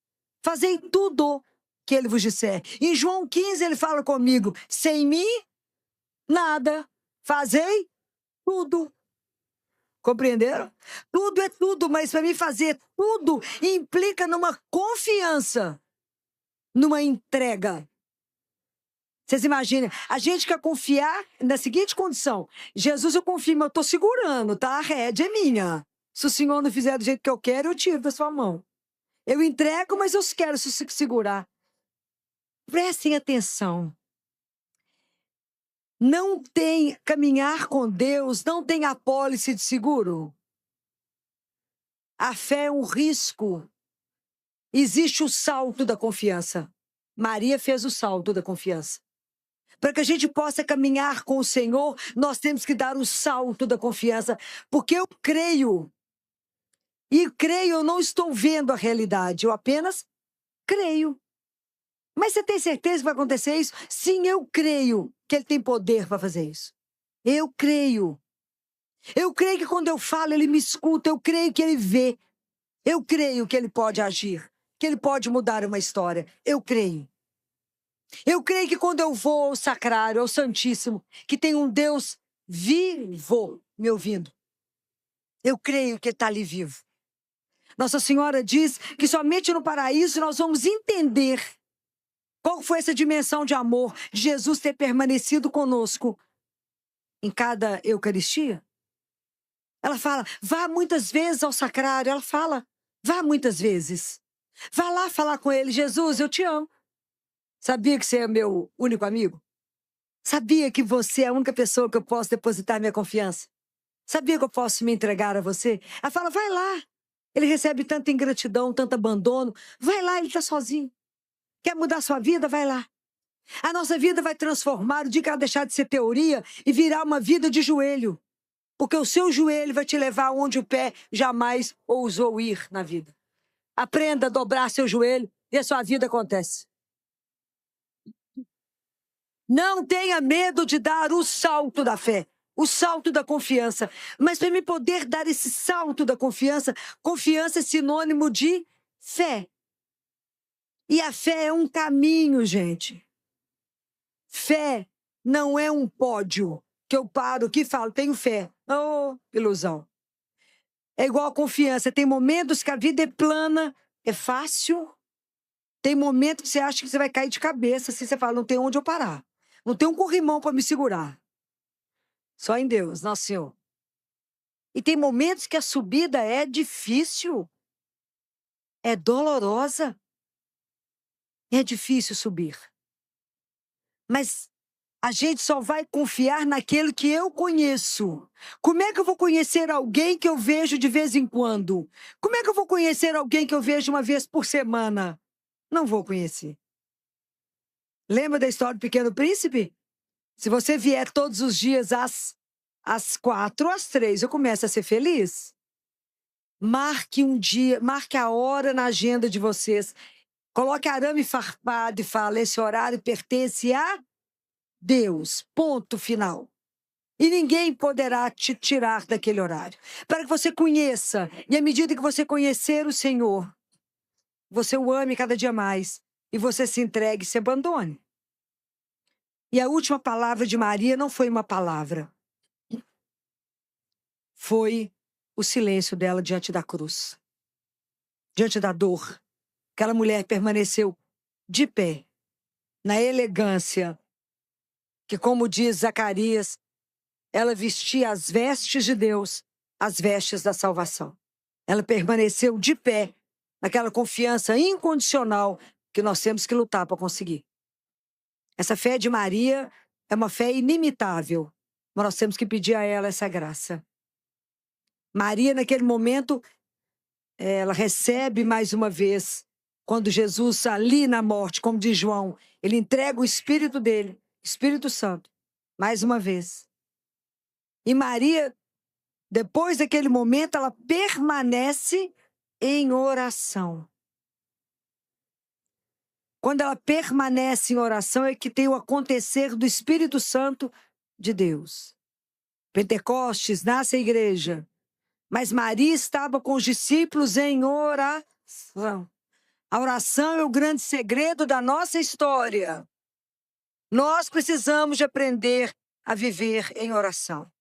Fazei tudo que ele vos disser. Em João 15 ele fala comigo: sem mim, nada. Fazei tudo. Compreenderam? Tudo é tudo, mas para mim fazer tudo implica numa confiança, numa entrega. Vocês imaginem, a gente quer confiar na seguinte condição: Jesus, eu confio, mas eu estou segurando, tá? A rédea é minha. Se o Senhor não fizer do jeito que eu quero, eu tiro da sua mão. Eu entrego, mas eu quero segurar. Prestem atenção. Não tem caminhar com Deus, não tem apólice de seguro. A fé é um risco. Existe o salto da confiança. Maria fez o salto da confiança. Para que a gente possa caminhar com o Senhor, nós temos que dar o salto da confiança, porque eu creio. E creio, eu não estou vendo a realidade, eu apenas creio. Mas você tem certeza que vai acontecer isso? Sim, eu creio que ele tem poder para fazer isso. Eu creio. Eu creio que quando eu falo, ele me escuta. Eu creio que ele vê. Eu creio que ele pode agir, que ele pode mudar uma história. Eu creio. Eu creio que quando eu vou ao sacrário, ao Santíssimo, que tem um Deus vivo me ouvindo. Eu creio que ele está ali vivo. Nossa Senhora diz que somente no paraíso nós vamos entender qual foi essa dimensão de amor de Jesus ter permanecido conosco em cada Eucaristia. Ela fala: vá muitas vezes ao sacrário. Ela fala: vá muitas vezes. Vá lá falar com ele: Jesus, eu te amo. Sabia que você é meu único amigo? Sabia que você é a única pessoa que eu posso depositar minha confiança? Sabia que eu posso me entregar a você? Ela fala: vai lá. Ele recebe tanta ingratidão, tanto abandono. Vai lá, ele está sozinho. Quer mudar sua vida? Vai lá. A nossa vida vai transformar o dia que ela deixar de ser teoria e virar uma vida de joelho. Porque o seu joelho vai te levar onde o pé jamais ousou ir na vida. Aprenda a dobrar seu joelho e a sua vida acontece. Não tenha medo de dar o salto da fé, o salto da confiança. Mas para mim poder dar esse salto da confiança, confiança é sinônimo de fé. E a fé é um caminho, gente. Fé não é um pódio que eu paro aqui e falo: tenho fé. Oh, ilusão. É igual a confiança. Tem momentos que a vida é plana, é fácil. Tem momentos que você acha que você vai cair de cabeça, assim você fala: não tem onde eu parar. Não tem um corrimão para me segurar. Só em Deus, nosso Senhor. E tem momentos que a subida é difícil. É dolorosa. É difícil subir. Mas a gente só vai confiar naquele que eu conheço. Como é que eu vou conhecer alguém que eu vejo de vez em quando? Como é que eu vou conhecer alguém que eu vejo uma vez por semana? Não vou conhecer. Lembra da história do Pequeno Príncipe? Se você vier todos os dias às 4, às 3, eu começo a ser feliz. Marque um dia, marque a hora na agenda de vocês. Coloque arame farpado e fala: esse horário pertence a Deus. Ponto final. E ninguém poderá te tirar daquele horário. Para que você conheça, e à medida que você conhecer o Senhor, você o ame cada dia mais, e você se entregue e se abandone. E a última palavra de Maria não foi uma palavra. Foi o silêncio dela diante da cruz. Diante da dor. Aquela mulher permaneceu de pé, na elegância, que, como diz Zacarias, ela vestia as vestes de Deus, as vestes da salvação. Ela permaneceu de pé, naquela confiança incondicional que nós temos que lutar para conseguir. Essa fé de Maria é uma fé inimitável, mas nós temos que pedir a ela essa graça. Maria, naquele momento, ela recebe mais uma vez, quando Jesus, ali na morte, como diz João, ele entrega o Espírito dele, Espírito Santo, mais uma vez. E Maria, depois daquele momento, ela permanece em oração. Quando ela permanece em oração, é que tem o acontecer do Espírito Santo de Deus. Pentecostes, nasce a igreja. Mas Maria estava com os discípulos em oração. A oração é o grande segredo da nossa história. Nós precisamos de aprender a viver em oração.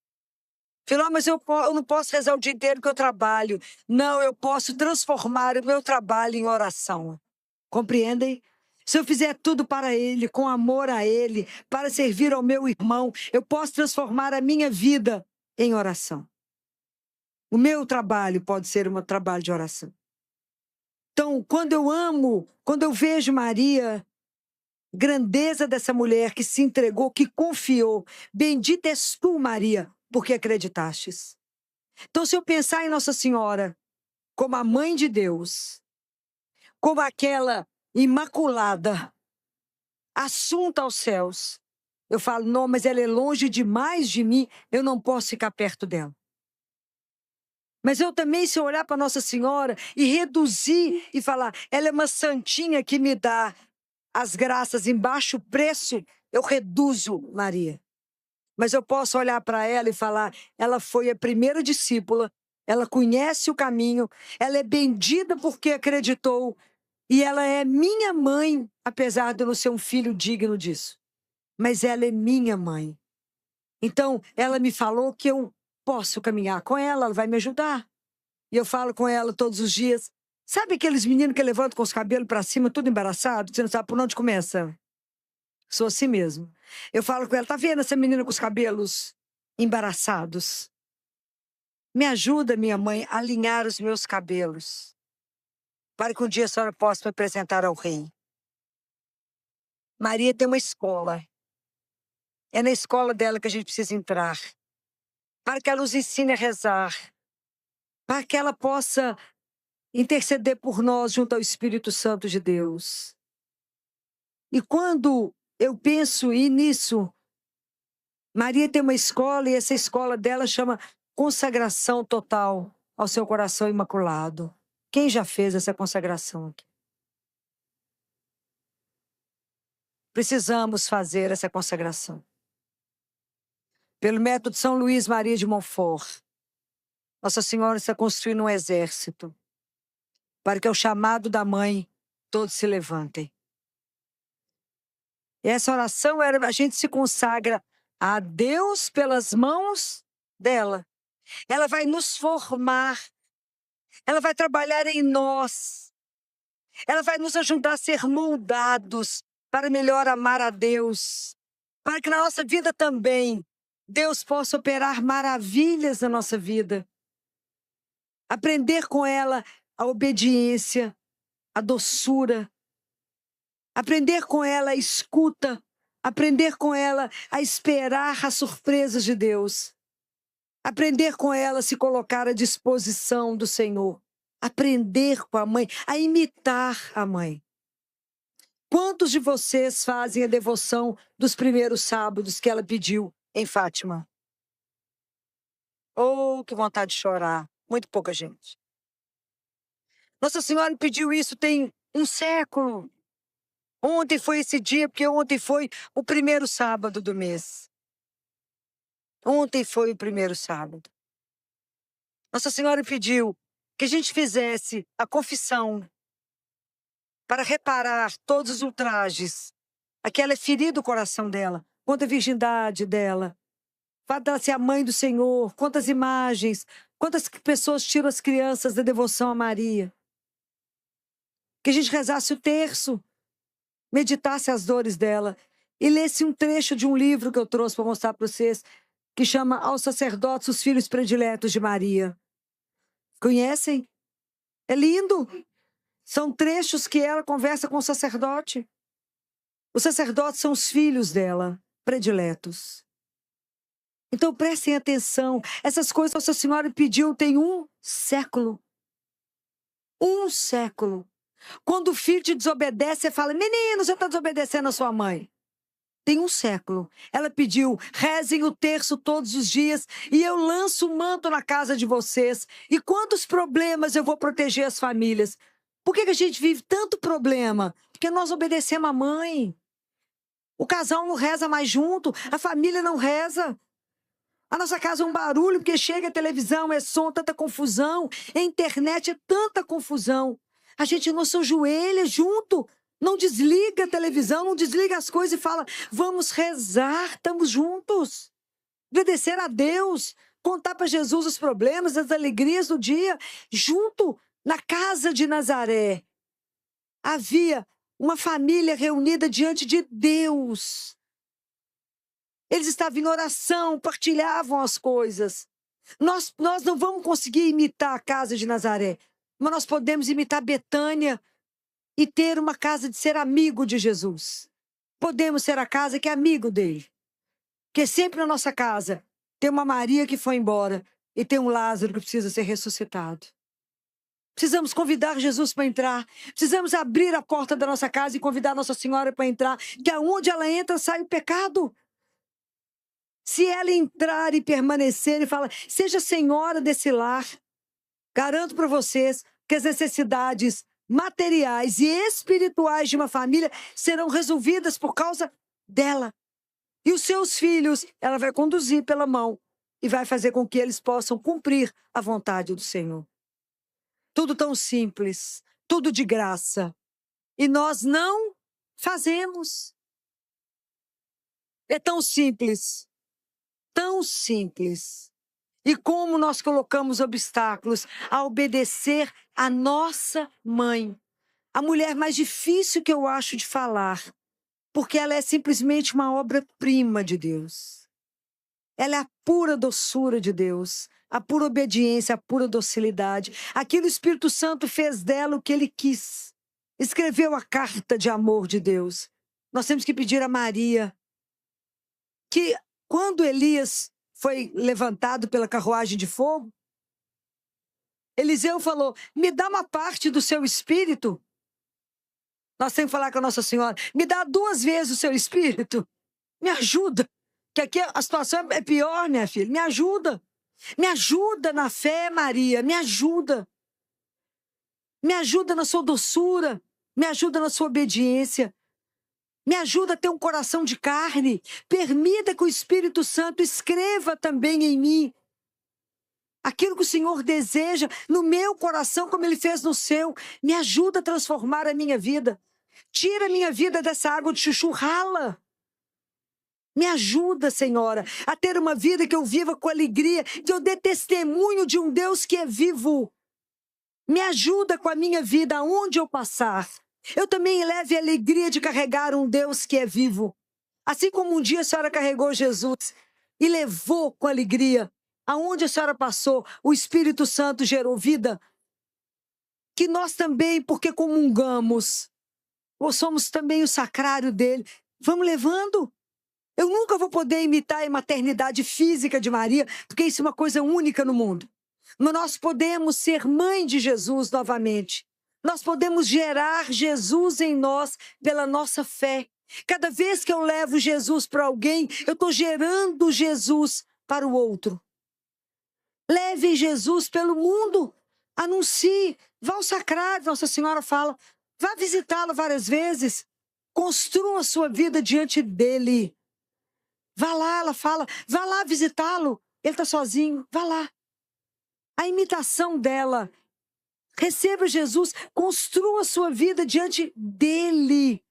Filó, mas eu não posso rezar o dia inteiro que eu trabalho. Não, eu posso transformar o meu trabalho em oração. Compreendem? Se eu fizer tudo para Ele, com amor a Ele, para servir ao meu irmão, eu posso transformar a minha vida em oração. O meu trabalho pode ser um trabalho de oração. Então, quando eu vejo Maria, grandeza dessa mulher que se entregou, que confiou, bendita és tu, Maria, porque acreditastes. Então, se eu pensar em Nossa Senhora como a mãe de Deus, como aquela imaculada, assunta aos céus, eu falo, não, mas ela é longe demais de mim, eu não posso ficar perto dela. Mas eu também, se eu olhar para Nossa Senhora e reduzir e falar, ela é uma santinha que me dá as graças em baixo preço, eu reduzo Maria. Mas eu posso olhar para ela e falar, ela foi a primeira discípula, ela conhece o caminho, ela é bendita porque acreditou, e ela é minha mãe, apesar de eu não ser um filho digno disso. Mas ela é minha mãe. Então, ela me falou que eu posso caminhar com ela, ela vai me ajudar. E eu falo com ela todos os dias. Sabe aqueles meninos que levantam com os cabelos para cima, tudo embaraçado? Você não sabe por onde começa? Sou assim mesmo. Eu falo com ela, tá vendo essa menina com os cabelos embaraçados? Me ajuda, minha mãe, a alinhar os meus cabelos, para que um dia a senhora possa me apresentar ao rei. Maria tem uma escola. É na escola dela que a gente precisa entrar, para que ela nos ensine a rezar, para que ela possa interceder por nós junto ao Espírito Santo de Deus. E quando eu penso nisso, Maria tem uma escola e essa escola dela chama consagração total ao seu coração imaculado. Quem já fez essa consagração aqui? Precisamos fazer essa consagração. Pelo método de São Luís Maria de Montfort, Nossa Senhora está construindo um exército para que ao chamado da mãe todos se levantem. E essa oração a gente se consagra a Deus pelas mãos dela. Ela vai nos formar. Ela vai trabalhar em nós. Ela vai nos ajudar a ser moldados para melhor amar a Deus. Para que na nossa vida também Deus possa operar maravilhas na nossa vida. Aprender com ela a obediência, a doçura. Aprender com ela a escuta. Aprender com ela a esperar as surpresas de Deus. Aprender com ela a se colocar à disposição do Senhor. Aprender com a mãe, a imitar a mãe. Quantos de vocês fazem a devoção dos primeiros sábados que ela pediu em Fátima? Oh, que vontade de chorar. Muito pouca gente. Nossa Senhora pediu isso tem um século. Ontem foi esse dia, porque ontem foi o primeiro sábado do mês. Ontem foi o primeiro sábado. Nossa Senhora pediu que a gente fizesse a confissão para reparar todos os ultrajes, aquela ferida o coração dela, quanto a virgindade dela, fato dela ser a mãe do Senhor, quantas imagens, quantas pessoas tiram as crianças da devoção a Maria. Que a gente rezasse o terço, meditasse as dores dela e lesse um trecho de um livro que eu trouxe para mostrar para vocês, que chama Aos Sacerdotes, os Filhos Prediletos de Maria. Conhecem? É lindo. São trechos que ela conversa com o sacerdote. Os sacerdotes são os filhos dela, prediletos. Então prestem atenção. Essas coisas que Nossa Senhora pediu tem 1 século. 1 século. Quando o filho te desobedece, você fala, menino, você está desobedecendo a sua mãe. Tem 1 século. Ela pediu, rezem o terço todos os dias e eu lanço o manto na casa de vocês. E quantos problemas eu vou proteger as famílias? Por que a gente vive tanto problema? Porque nós obedecemos a mãe. O casal não reza mais junto, a família não reza. A nossa casa é um barulho, porque chega a televisão, é som, tanta confusão. A internet é tanta confusão. A gente não se ajoelha junto, não desliga a televisão, não desliga as coisas e fala, vamos rezar, estamos juntos. Agradecer a Deus, contar para Jesus os problemas, as alegrias do dia, junto. Na casa de Nazaré, havia uma família reunida diante de Deus. Eles estavam em oração, partilhavam as coisas. Nós não vamos conseguir imitar a casa de Nazaré, mas nós podemos imitar Betânia e ter uma casa de ser amigo de Jesus. Podemos ser a casa que é amigo dele. Porque sempre na nossa casa tem uma Maria que foi embora e tem um Lázaro que precisa ser ressuscitado. Precisamos convidar Jesus para entrar. Precisamos abrir a porta da nossa casa e convidar Nossa Senhora para entrar. Que aonde ela entra, sai o pecado. Se ela entrar e permanecer e falar, seja senhora desse lar, garanto para vocês que as necessidades materiais e espirituais de uma família serão resolvidas por causa dela. E os seus filhos, ela vai conduzir pela mão e vai fazer com que eles possam cumprir a vontade do Senhor. Tudo tão simples, tudo de graça. E nós não fazemos. É tão simples, tão simples. E como nós colocamos obstáculos a obedecer a nossa mãe. A mulher mais difícil que eu acho de falar, porque ela é simplesmente uma obra-prima de Deus. Ela é a pura doçura de Deus. A pura obediência, a pura docilidade. Aquilo o Espírito Santo fez dela o que ele quis. Escreveu a carta de amor de Deus. Nós temos que pedir a Maria que, quando Elias foi levantado pela carruagem de fogo, Eliseu falou, me dá uma parte do seu espírito. Nós temos que falar com a Nossa Senhora, me dá 2 vezes o seu espírito. Me ajuda, que aqui a situação é pior, minha filha. Me ajuda. Me ajuda na fé, Maria, me ajuda. Me ajuda na sua doçura, me ajuda na sua obediência. Me ajuda a ter um coração de carne. Permita que o Espírito Santo escreva também em mim aquilo que o Senhor deseja no meu coração, como Ele fez no seu. Me ajuda a transformar a minha vida. Tira a minha vida dessa água de chuchu rala. Me ajuda, Senhora, a ter uma vida que eu viva com alegria, que eu dê testemunho de um Deus que é vivo. Me ajuda com a minha vida, aonde eu passar. Eu também leve a alegria de carregar um Deus que é vivo. Assim como um dia a senhora carregou Jesus e levou com alegria, aonde a senhora passou, o Espírito Santo gerou vida. Que nós também, porque comungamos, ou somos também o sacrário dele, vamos levando. Eu nunca vou poder imitar a maternidade física de Maria, porque isso é uma coisa única no mundo. Mas nós podemos ser mãe de Jesus novamente. Nós podemos gerar Jesus em nós pela nossa fé. Cada vez que eu levo Jesus para alguém, eu estou gerando Jesus para o outro. Leve Jesus pelo mundo. Anuncie. Vá ao sacrário, Nossa Senhora fala. Vá visitá-lo várias vezes. Construa a sua vida diante dele. Vá lá, ela fala, vá lá visitá-lo. Ele está sozinho, vá lá. A imitação dela. Receba Jesus, construa sua vida diante dele.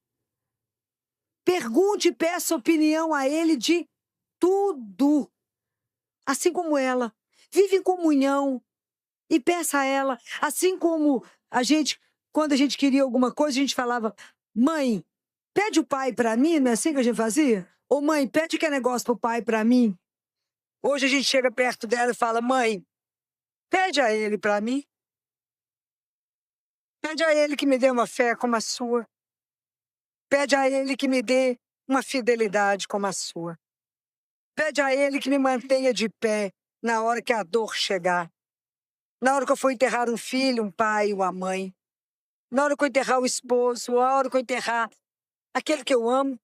Pergunte e peça opinião a ele de tudo. Assim como ela. Vive em comunhão e peça a ela. Assim como quando a gente queria alguma coisa, a gente falava, mãe, pede o pai para mim, não é assim que a gente fazia? Ou mãe, pede que negócio pro pai para mim. Hoje a gente chega perto dela e fala, mãe, pede a ele para mim. Pede a ele que me dê uma fé como a sua. Pede a ele que me dê uma fidelidade como a sua. Pede a ele que me mantenha de pé na hora que a dor chegar. Na hora que eu for enterrar um filho, um pai, uma mãe. Na hora que eu enterrar o esposo, na hora que eu enterrar aquele que eu amo.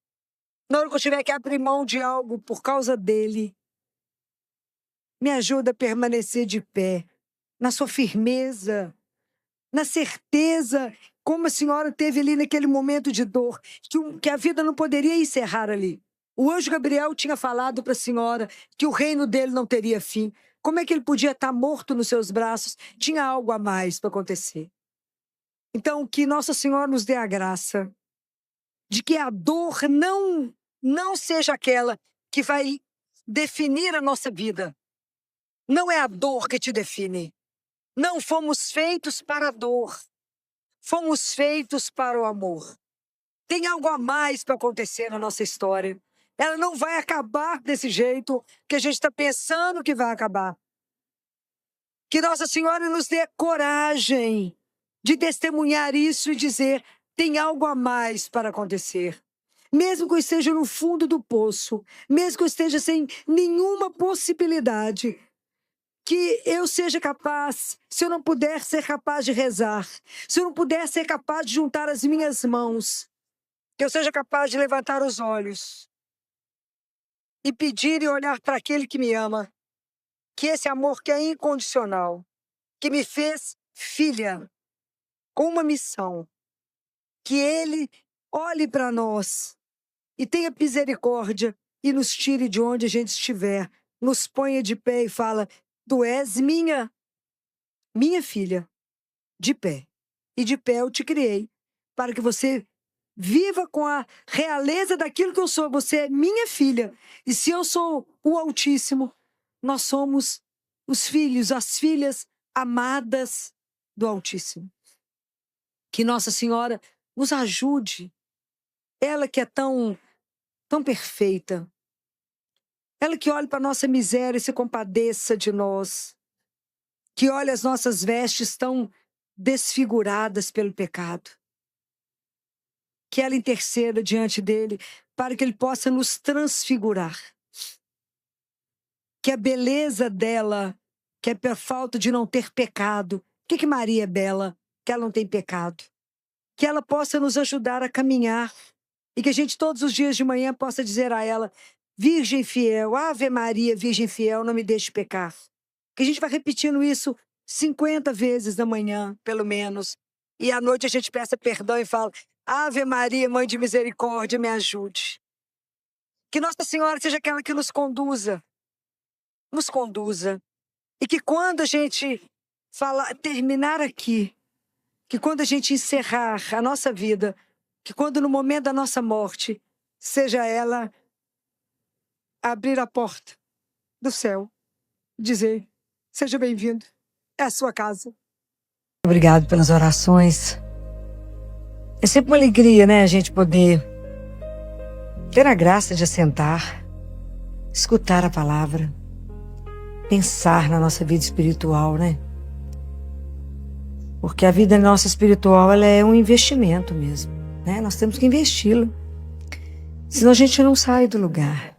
Na hora que eu tiver que abrir mão de algo por causa dele. Me ajuda a permanecer de pé, na sua firmeza, na certeza, como a senhora teve ali naquele momento de dor, que a vida não poderia encerrar ali. O anjo Gabriel tinha falado para a senhora que o reino dele não teria fim. Como é que ele podia estar morto nos seus braços? Tinha algo a mais para acontecer. Então, que Nossa Senhora nos dê a graça de que a dor não seja aquela que vai definir a nossa vida. Não é a dor que te define. Não fomos feitos para a dor. Fomos feitos para o amor. Tem algo a mais para acontecer na nossa história. Ela não vai acabar desse jeito que a gente está pensando que vai acabar. Que Nossa Senhora nos dê coragem de testemunhar isso e dizer, tem algo a mais para acontecer. Mesmo que eu esteja no fundo do poço, mesmo que eu esteja sem nenhuma possibilidade, que eu seja capaz, se eu não puder ser capaz de rezar, se eu não puder ser capaz de juntar as minhas mãos, que eu seja capaz de levantar os olhos e pedir e olhar para aquele que me ama, que esse amor que é incondicional, que me fez filha, com uma missão, que ele olhe para nós e tenha misericórdia e nos tire de onde a gente estiver, nos ponha de pé e fala, tu és minha filha, de pé. E de pé eu te criei, para que você viva com a realeza daquilo que eu sou. Você é minha filha. E se eu sou o Altíssimo, nós somos os filhos, as filhas amadas do Altíssimo. Que Nossa Senhora nos ajude. Ela que é tão perfeita. Ela que olha para a nossa miséria e se compadeça de nós. Que olha as nossas vestes tão desfiguradas pelo pecado. Que ela interceda diante dele para que ele possa nos transfigurar. Que a beleza dela, que é pela falta de não ter pecado. Por que Maria é bela? Que ela não tem pecado. Que ela possa nos ajudar a caminhar e que a gente todos os dias de manhã possa dizer a ela, Virgem fiel, Ave Maria, Virgem fiel, não me deixe pecar. Que a gente vai repetindo isso 50 vezes da manhã, pelo menos. E à noite a gente peça perdão e fala, Ave Maria, Mãe de Misericórdia, me ajude. Que Nossa Senhora seja aquela que nos conduza. Nos conduza. E que quando a gente terminar aqui, que quando a gente encerrar a nossa vida, que quando no momento da nossa morte, seja ela abrir a porta do céu, dizer, seja bem-vindo, é a sua casa. Obrigado pelas orações. É sempre uma alegria, né, a gente poder ter a graça de assentar, escutar a palavra, pensar na nossa vida espiritual, né? Porque a vida nossa espiritual, ela é um investimento mesmo, né? Nós temos que investi-la, senão a gente não sai do lugar.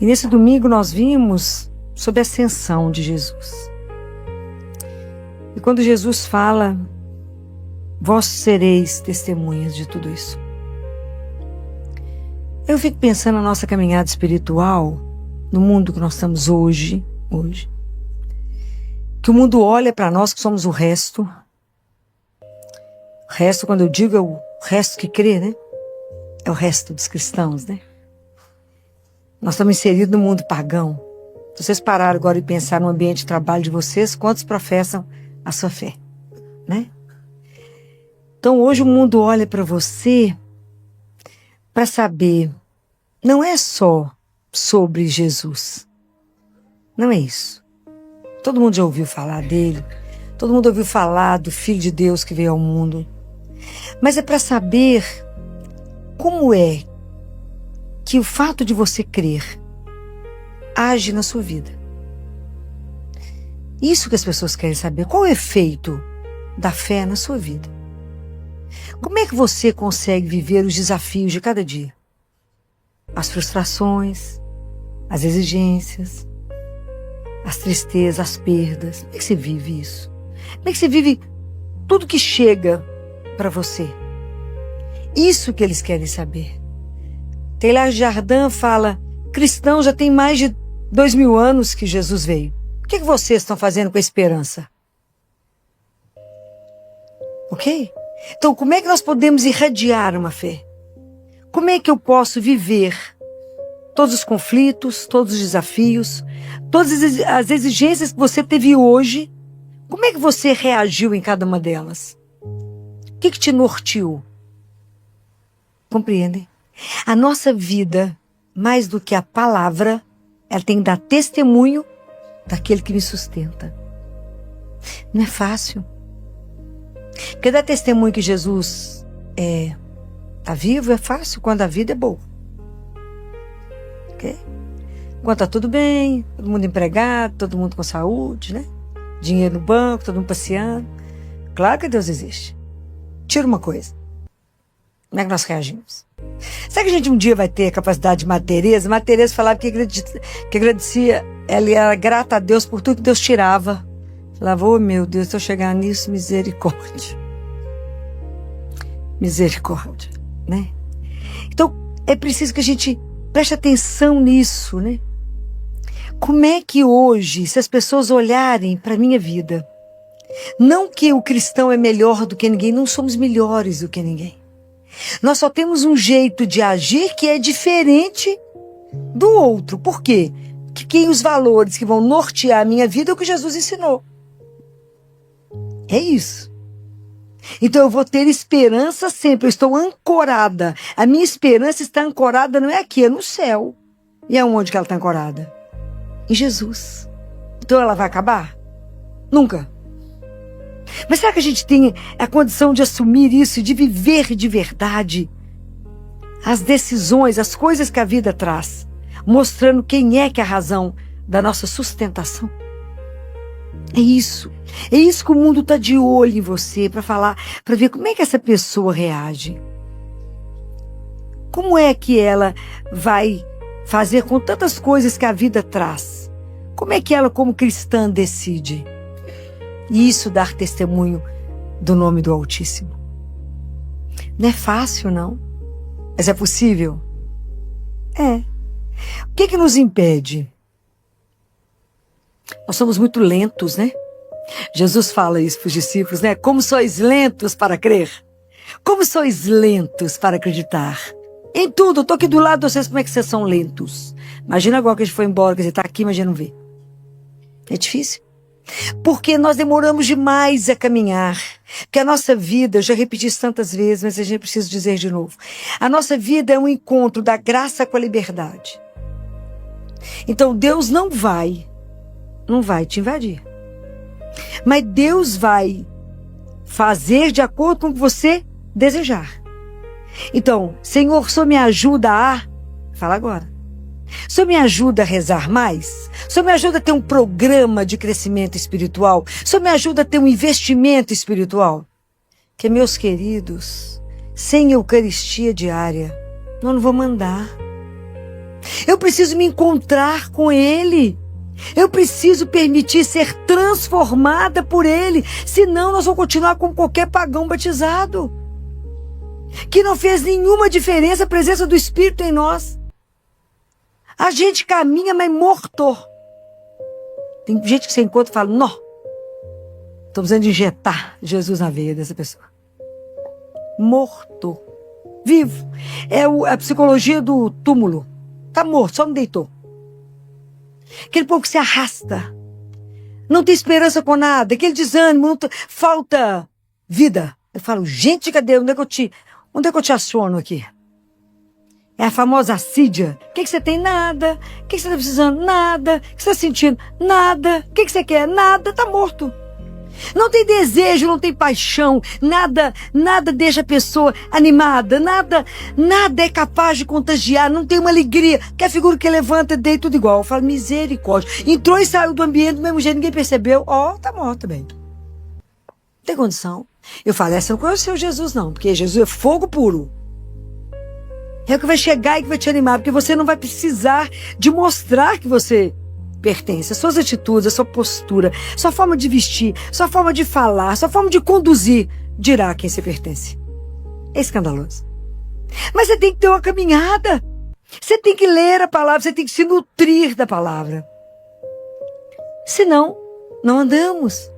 E nesse domingo nós vimos sobre a ascensão de Jesus. E quando Jesus fala, vós sereis testemunhas de tudo isso. Eu fico pensando na nossa caminhada espiritual, no mundo que nós estamos hoje. Que o mundo olha para nós que somos o resto. O resto, quando eu digo, é o resto que crê, né? É o resto dos cristãos, né? Nós estamos inseridos no mundo pagão. Se vocês pararam agora e pensar no ambiente de trabalho de vocês, quantos professam a sua fé, né? Então hoje o mundo olha para você para saber, não é só sobre Jesus. Não é isso. Todo mundo já ouviu falar dele. Todo mundo ouviu falar do Filho de Deus que veio ao mundo. Mas é para saber como é que o fato de você crer age na sua vida. Isso que as pessoas querem saber. Qual é o efeito da fé na sua vida? Como é que você consegue viver os desafios de cada dia? As frustrações, as exigências, as tristezas, as perdas. Como é que você vive isso? Como é que você vive tudo que chega para você? Isso que eles querem saber. Teilhard de Chardin fala, cristão já tem mais de 2000 anos que Jesus veio. O que vocês estão fazendo com a esperança? Ok? Então, como é que nós podemos irradiar uma fé? Como é que eu posso viver todos os conflitos, todos os desafios, todas as exigências que você teve hoje? Como é que você reagiu em cada uma delas? O que te norteou? Compreendem? A nossa vida, mais do que a palavra, ela tem que dar testemunho daquele que me sustenta. Não é fácil. Porque dar testemunho que Jesus está vivo é fácil quando a vida é boa. Ok? Quando está tudo bem, todo mundo empregado, todo mundo com saúde, né? Dinheiro no banco, todo mundo passeando. Claro que Deus existe. Tira uma coisa. Como é que nós reagimos? Será que a gente um dia vai ter a capacidade de Madre Teresa? Madre Teresa falava que agradecia, ela era grata a Deus por tudo que Deus tirava. Falava, oh meu Deus, estou chegando nisso, misericórdia. Misericórdia, né? Então, é preciso que a gente preste atenção nisso, né? Como é que hoje, se as pessoas olharem para a minha vida, não que o cristão é melhor do que ninguém, não somos melhores do que ninguém. Nós só temos um jeito de agir que é diferente do outro. Por quê? Porque os valores que vão nortear a minha vida é o que Jesus ensinou. É isso. Então eu vou ter esperança sempre. Eu estou ancorada. A minha esperança está ancorada, não é aqui, é no céu. E aonde que ela está ancorada? Em Jesus. Então ela vai acabar? Nunca. Mas será que a gente tem a condição de assumir isso, de viver de verdade as decisões, as coisas que a vida traz, mostrando quem é que é a razão da nossa sustentação? É isso que o mundo está de olho em você para falar, para ver como é que essa pessoa reage. Como é que ela vai fazer com tantas coisas que a vida traz? Como é que ela, como cristã, decide? E isso dar testemunho do nome do Altíssimo. Não é fácil, não. Mas é possível? É. O que nos impede? Nós somos muito lentos, né? Jesus fala isso para os discípulos, né? Como sois lentos para crer? Como sois lentos para acreditar? Em tudo, eu estou aqui do lado de vocês, como é que vocês são lentos? Imagina agora que a gente foi embora, quer dizer, está aqui, mas já não vê. É difícil. Porque nós demoramos demais a caminhar. Porque a nossa vida, eu já repeti isso tantas vezes, mas a gente precisa dizer de novo. A nossa vida é um encontro da graça com a liberdade. Então Deus não vai te invadir. Mas Deus vai fazer de acordo com o que você desejar. Então, Senhor, só me ajuda a... Fala agora. Só me ajuda a rezar mais? Só me ajuda a ter um programa de crescimento espiritual? Só me ajuda a ter um investimento espiritual? Que, meus queridos, sem Eucaristia diária, eu não vou mandar. Eu preciso me encontrar com Ele. Eu preciso permitir ser transformada por Ele. Senão nós vamos continuar como qualquer pagão batizado, que não fez nenhuma diferença a presença do Espírito em nós. A gente caminha, mas morto. Tem gente que você encontra e fala, não, estou precisando de injetar Jesus na veia dessa pessoa. Morto. Vivo. É a psicologia do túmulo. Tá morto, só não deitou. Aquele povo que se arrasta. Não tem esperança com nada. Aquele desânimo, falta vida. Eu falo, gente, cadê? Onde é que eu te aciono aqui? É a famosa assídia. O que você tem? Nada. O que você está precisando? Nada. O que você está sentindo? Nada. O que você quer? Nada. Tá morto. Não tem desejo, não tem paixão. Nada deixa a pessoa animada. Nada é capaz de contagiar. Não tem uma alegria. Que a figura que levanta, deita tudo igual. Eu falo, misericórdia. Entrou e saiu do ambiente do mesmo jeito, ninguém percebeu. Tá morto também. Não tem condição. Eu falo, essa não conheceu Jesus não, porque Jesus é fogo puro. É o que vai chegar e que vai te animar, porque você não vai precisar de mostrar que você pertence. As suas atitudes, a sua postura, sua forma de vestir, sua forma de falar, sua forma de conduzir, dirá a quem você pertence. É escandaloso. Mas você tem que ter uma caminhada. Você tem que ler a palavra, você tem que se nutrir da palavra. Senão, não andamos.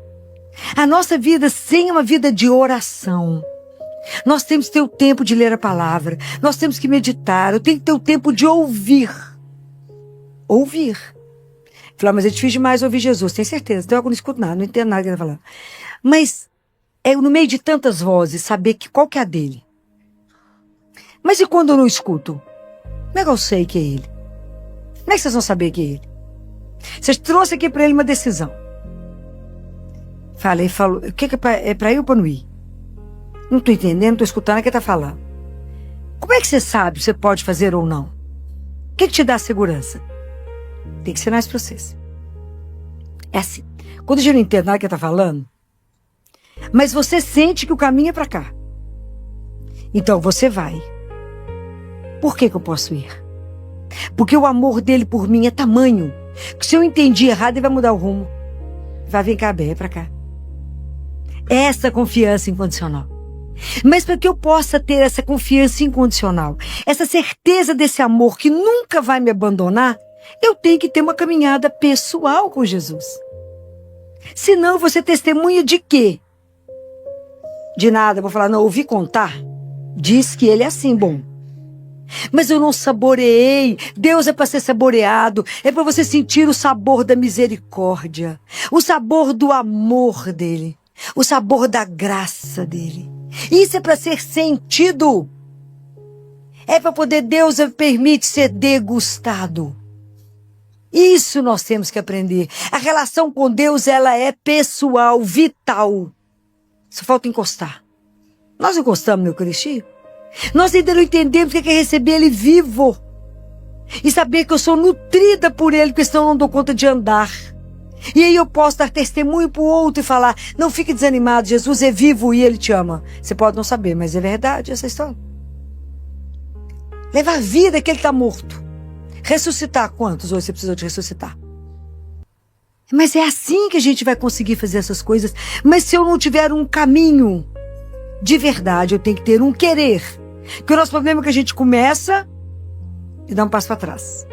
A nossa vida sem uma vida de oração. Nós temos que ter o tempo de ler a palavra. Nós temos que meditar. Eu tenho que ter o tempo de ouvir. Ouvir. Falar, mas é difícil demais ouvir Jesus. Tenho certeza. Então eu não escuto nada, não entendo nada que ele está falando. Mas é no meio de tantas vozes saber qual que é a dele. Mas e quando eu não escuto? Como é que eu sei que é ele? Como é que vocês vão saber que é ele? Vocês trouxeram aqui para ele uma decisão. Falei, falou, o que é para ir ou para não ir? Não estou entendendo, não estou escutando o que ele está falando. Como é que você sabe se você pode fazer ou não? O que te dá segurança? Tem que ensinar isso para vocês. É assim. Quando a gente não entende nada que ele está falando, mas você sente que o caminho é para cá. Então você vai. Por que eu posso ir? Porque o amor dele por mim é tamanho que se eu entendi errado, ele vai mudar o rumo. Vai vir cá, bem, é para cá. Essa confiança incondicional. Mas para que eu possa ter essa confiança incondicional, essa certeza desse amor que nunca vai me abandonar, eu tenho que ter uma caminhada pessoal com Jesus. Senão você testemunha de quê? De nada. Eu vou falar, não, ouvi contar. Diz que ele é assim, bom. Mas eu não saboreei. Deus é para ser saboreado. É para você sentir o sabor da misericórdia. O sabor do amor dele. O sabor da graça dele. Isso é para ser sentido. É para poder, Deus permite ser degustado. Isso nós temos que aprender. A relação com Deus, ela é pessoal, vital. Só falta encostar. Nós encostamos no Eucaristia. Nós ainda não entendemos o que é receber ele vivo. E saber que eu sou nutrida por ele, porque senão eu não dou conta de andar. E aí eu posso dar testemunho para o outro e falar, não fique desanimado, Jesus é vivo e ele te ama. Você pode não saber, mas é verdade essa história. Levar a vida que ele está morto. Ressuscitar, quantos hoje você precisou de ressuscitar? Mas é assim que a gente vai conseguir fazer essas coisas. Mas se eu não tiver um caminho de verdade, eu tenho que ter um querer. Porque o nosso problema é que a gente começa e dá um passo para trás.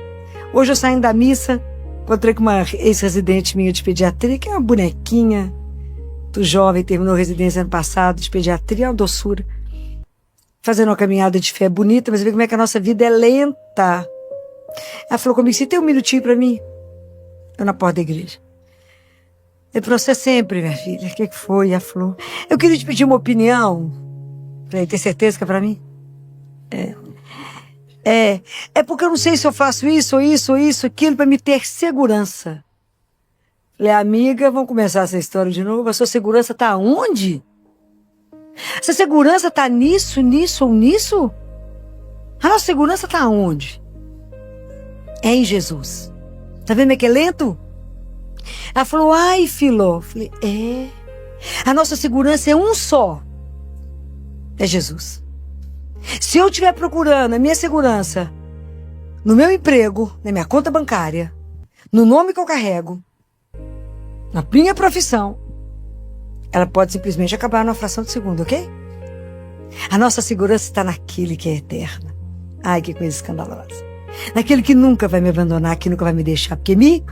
Hoje eu saindo da missa, encontrei com uma ex-residente minha de pediatria, que é uma bonequinha, muito jovem, terminou residência ano passado de pediatria, é uma doçura. Fazendo uma caminhada de fé bonita, mas vê como é que a nossa vida é lenta. Ela falou comigo, você tem um minutinho para mim? Eu na porta da igreja. Eu para você sempre, minha filha. O que foi? Ela falou, eu queria te pedir uma opinião. Falei, tem certeza que é para mim? É porque eu não sei se eu faço isso, ou isso, ou isso, aquilo, para me ter segurança. Falei, amiga, vamos começar essa história de novo. A sua segurança está onde? Essa segurança está nisso, nisso ou nisso? A nossa segurança está onde? É em Jesus. Tá vendo que é lento? Ela falou, ai, Filó. Falei, a nossa segurança é um só. É Jesus. Se eu estiver procurando a minha segurança no meu emprego, na minha conta bancária, no nome que eu carrego, na minha profissão, ela pode simplesmente acabar numa fração de segundo, ok? A nossa segurança está naquele que é eterno. Ai, que coisa escandalosa. Naquele que nunca vai me abandonar, que nunca vai me deixar, porque me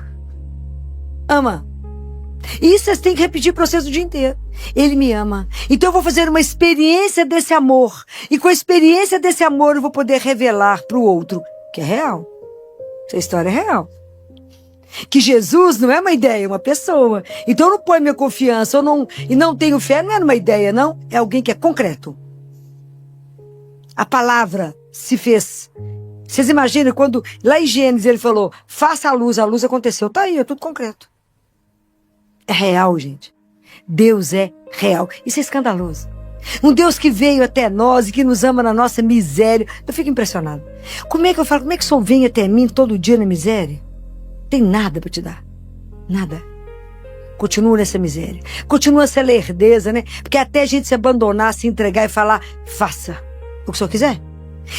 ama. E isso vocês têm que repetir o processo o dia inteiro. Ele me ama. Então eu vou fazer uma experiência desse amor. E com a experiência desse amor eu vou poder revelar para o outro que é real. Essa história é real. Que Jesus não é uma ideia, é uma pessoa. Então eu não ponho minha confiança e não tenho fé, não é numa ideia, não. É alguém que é concreto. A palavra se fez. Vocês imaginam quando lá em Gênesis ele falou, faça a luz aconteceu. Tá aí, é tudo concreto. É real, gente. Deus é real. Isso é escandaloso. Um Deus que veio até nós e que nos ama na nossa miséria. Eu fico impressionado. Como é que eu falo? Como é que o Senhor vem até mim todo dia na miséria? Tem nada para te dar. Nada. Continua nessa miséria. Continua essa lerdeza, né? Porque até a gente se abandonar, se entregar e falar, faça o que o Senhor quiser.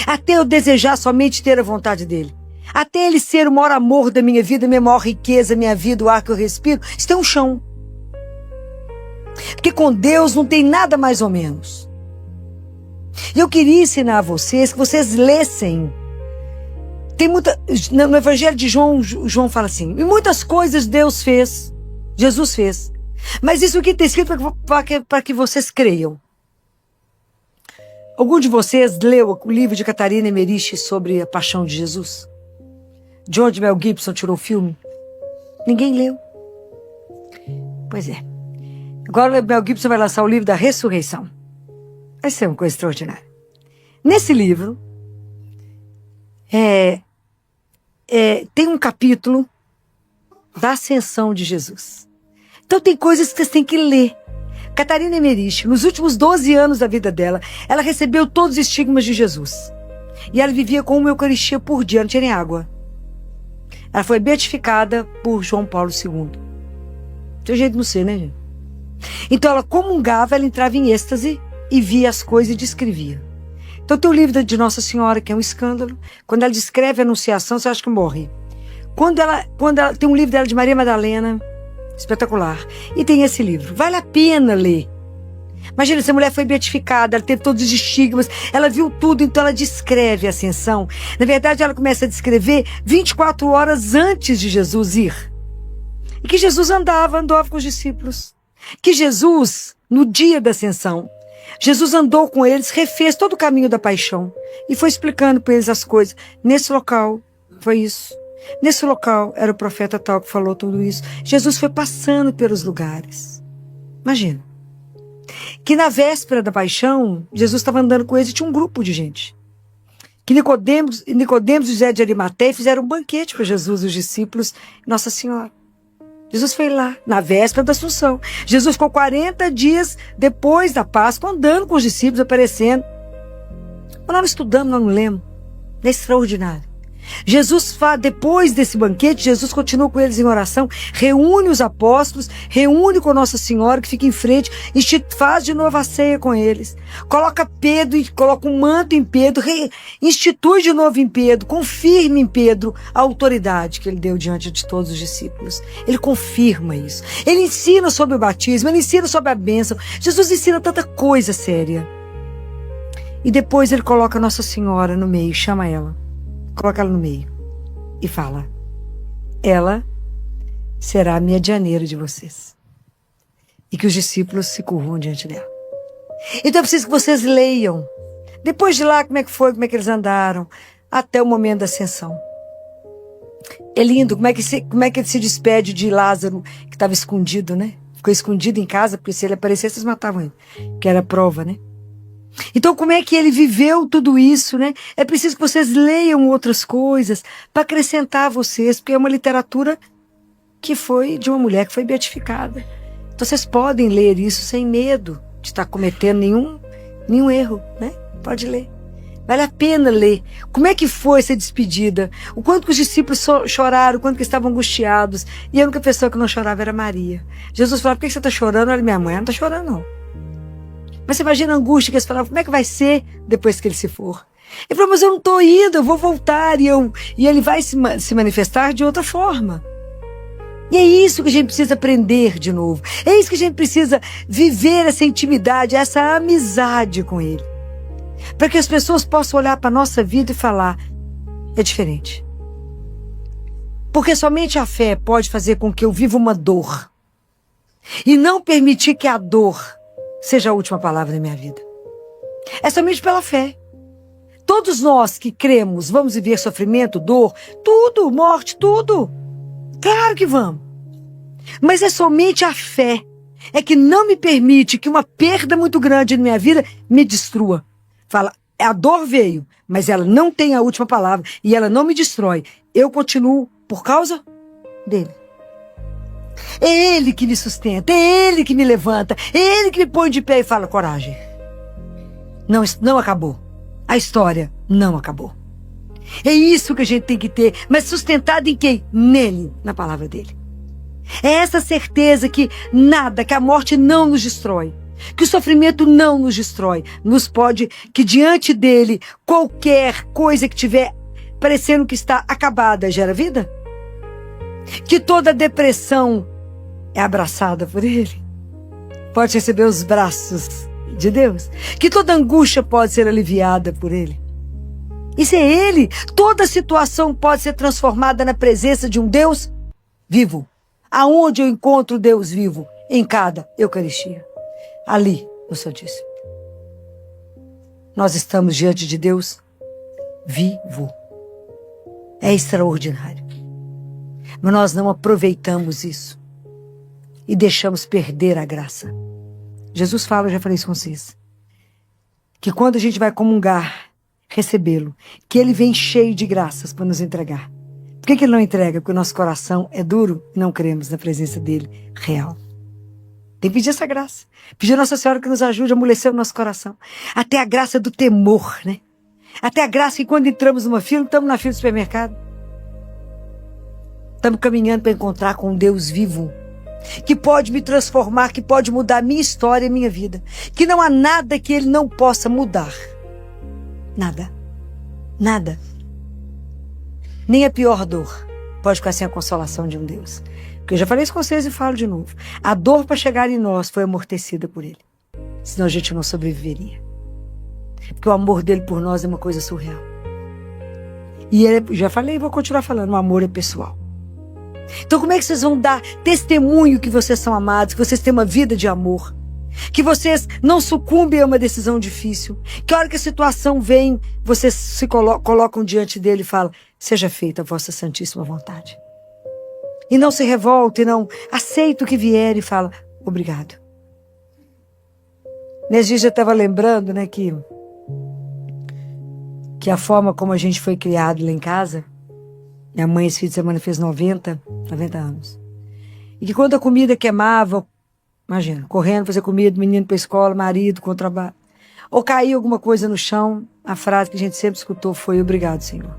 Até eu desejar somente ter a vontade dele. Até ele ser o maior amor da minha vida, minha maior riqueza, minha vida, o ar que eu respiro. Isso tem um chão. Porque com Deus não tem nada mais ou menos. E eu queria ensinar a vocês que vocês lessem. Tem muita. No Evangelho de João, João fala assim: e muitas coisas Deus fez, Jesus fez. Mas isso aqui está escrito para que vocês creiam. Algum de vocês leu o livro de Catarina Emmerich sobre a paixão de Jesus? De onde Mel Gibson tirou o filme? Ninguém leu. Pois é. Agora Mel Gibson vai lançar o livro da ressurreição. Vai ser uma coisa extraordinária. Nesse livro, tem um capítulo da ascensão de Jesus. Então tem coisas que vocês têm que ler. Catarina Emmerich, nos últimos 12 anos da vida dela, ela recebeu todos os estigmas de Jesus. E ela vivia com uma eucaristia por dia, não tinha nem água. Ela foi beatificada por João Paulo II. Tem jeito de não ser, né, gente? Então ela comungava, ela entrava em êxtase e via as coisas e descrevia. Então tem o livro de Nossa Senhora, que é um escândalo. Quando ela descreve a Anunciação, você acha que morre. Quando ela tem um livro dela de Maria Madalena, espetacular. E tem esse livro. Vale a pena ler. Imagina, essa mulher foi beatificada, ela teve todos os estigmas, ela viu tudo, então ela descreve a ascensão. Na verdade, ela começa a descrever 24 horas antes de Jesus ir. E que Jesus andava com os discípulos. Que Jesus, no dia da ascensão, Jesus andou com eles, refez todo o caminho da paixão e foi explicando para eles as coisas. Nesse local, foi isso. Nesse local, era o profeta tal que falou tudo isso. Jesus foi passando pelos lugares. Imagina. Que na véspera da paixão, Jesus estava andando com eles e tinha um grupo de gente. Que Nicodemos e José de Arimateia fizeram um banquete para Jesus, os discípulos, Nossa Senhora. Jesus foi lá, na véspera da Assunção. Jesus ficou 40 dias depois da Páscoa, andando com os discípulos, aparecendo. Mas nós não estudamos, nós não lemos. É extraordinário. Jesus, depois desse banquete, Jesus continua com eles em oração, reúne os apóstolos, reúne com Nossa Senhora, que fica em frente, faz de novo a ceia com eles, coloca Pedro, coloca um manto em Pedro, institui de novo em Pedro, confirma em Pedro a autoridade que ele deu diante de todos os discípulos. Ele confirma isso. Ele ensina sobre o batismo, ele ensina sobre a bênção. Jesus ensina tanta coisa séria. E depois ele coloca Nossa Senhora no meio, chama ela. Coloca ela no meio e fala: ela será a medianeira de vocês. E que os discípulos se curvam diante dela. Então eu preciso que vocês leiam. Depois de lá, como é que foi, como é que eles andaram, até o momento da ascensão. É lindo, como é que ele se despede de Lázaro, que estava escondido, né? Ficou escondido em casa, porque se ele aparecesse, eles matavam ele. Que era a prova, né? Então, como é que ele viveu tudo isso, né? É preciso que vocês leiam outras coisas para acrescentar a vocês, porque é uma literatura que foi de uma mulher que foi beatificada. Então, vocês podem ler isso sem medo de estar cometendo nenhum erro, né? Pode ler. Vale a pena ler. Como é que foi essa despedida? O quanto que os discípulos choraram, o quanto que estavam angustiados. E a única pessoa que não chorava era Maria. Jesus falava: por que você está chorando? Olha, minha mãe não está chorando, não. Mas você imagina a angústia que eles falavam: como é que vai ser depois que ele se for? Ele falou: mas eu não estou indo, eu vou voltar. E ele vai se manifestar de outra forma. E é isso que a gente precisa aprender de novo. É isso que a gente precisa viver, essa intimidade, essa amizade com ele. Para que as pessoas possam olhar para a nossa vida e falar: é diferente. Porque somente a fé pode fazer com que eu viva uma dor. E não permitir que a dor seja a última palavra da minha vida. É somente pela fé. Todos nós que cremos, vamos viver sofrimento, dor, tudo, morte, tudo. Claro que vamos. Mas é somente a fé é que não me permite que uma perda muito grande na minha vida me destrua. Fala, a dor veio, mas ela não tem a última palavra e ela não me destrói. Eu continuo por causa dele. É ele que me sustenta, é ele que me levanta, é ele que me põe de pé e fala, coragem. Não acabou. A história não acabou. É isso que a gente tem que ter, mas sustentado em quem? Nele, na palavra dele. É essa certeza que nada, que a morte não nos destrói, que o sofrimento não nos destrói, que diante dele, qualquer coisa que tiver parecendo que está acabada gera vida. Que toda depressão é abraçada por ele, pode receber os braços de Deus. Que toda angústia pode ser aliviada por ele. Isso é ele. Toda situação pode ser transformada na presença de um Deus vivo. Aonde eu encontro Deus vivo? Em cada Eucaristia. Ali, no Santíssimo. Nós estamos diante de Deus vivo. É extraordinário. Mas nós não aproveitamos isso. E deixamos perder a graça. Jesus fala, eu já falei isso com vocês, que quando a gente vai comungar, recebê-lo, que ele vem cheio de graças para nos entregar. Por que ele não entrega? Porque o nosso coração é duro e não cremos na presença dele real. Tem que pedir essa graça. Pedir a Nossa Senhora que nos ajude a amolecer o nosso coração. Até a graça do temor, né? Até a graça que quando entramos numa fila, estamos na fila do supermercado. Estamos caminhando para encontrar com um Deus vivo, que pode me transformar, que pode mudar a minha história e a minha vida. Que não há nada que ele não possa mudar. Nada. Nada. Nem a pior dor pode ficar sem a consolação de um Deus. Porque eu já falei isso com vocês e falo de novo. A dor para chegar em nós foi amortecida por ele. Senão a gente não sobreviveria. Porque o amor dele por nós é uma coisa surreal. E ele, já falei e vou continuar falando, o amor é pessoal. Então como é que vocês vão dar testemunho que vocês são amados, que vocês têm uma vida de amor, que vocês não sucumbem a uma decisão difícil, que a hora que a situação vem, vocês se colocam diante dele e falam, seja feita a vossa santíssima vontade. E não se revolte, não aceita o que vier e fala, obrigado. Nesse dia eu estava lembrando, né, que a forma como a gente foi criado lá em casa, minha mãe esse fim de semana fez 90 anos. E que quando a comida queimava, imagina, correndo fazer comida, menino para a escola, marido com o trabalho, ou caía alguma coisa no chão, a frase que a gente sempre escutou foi, obrigado, Senhor.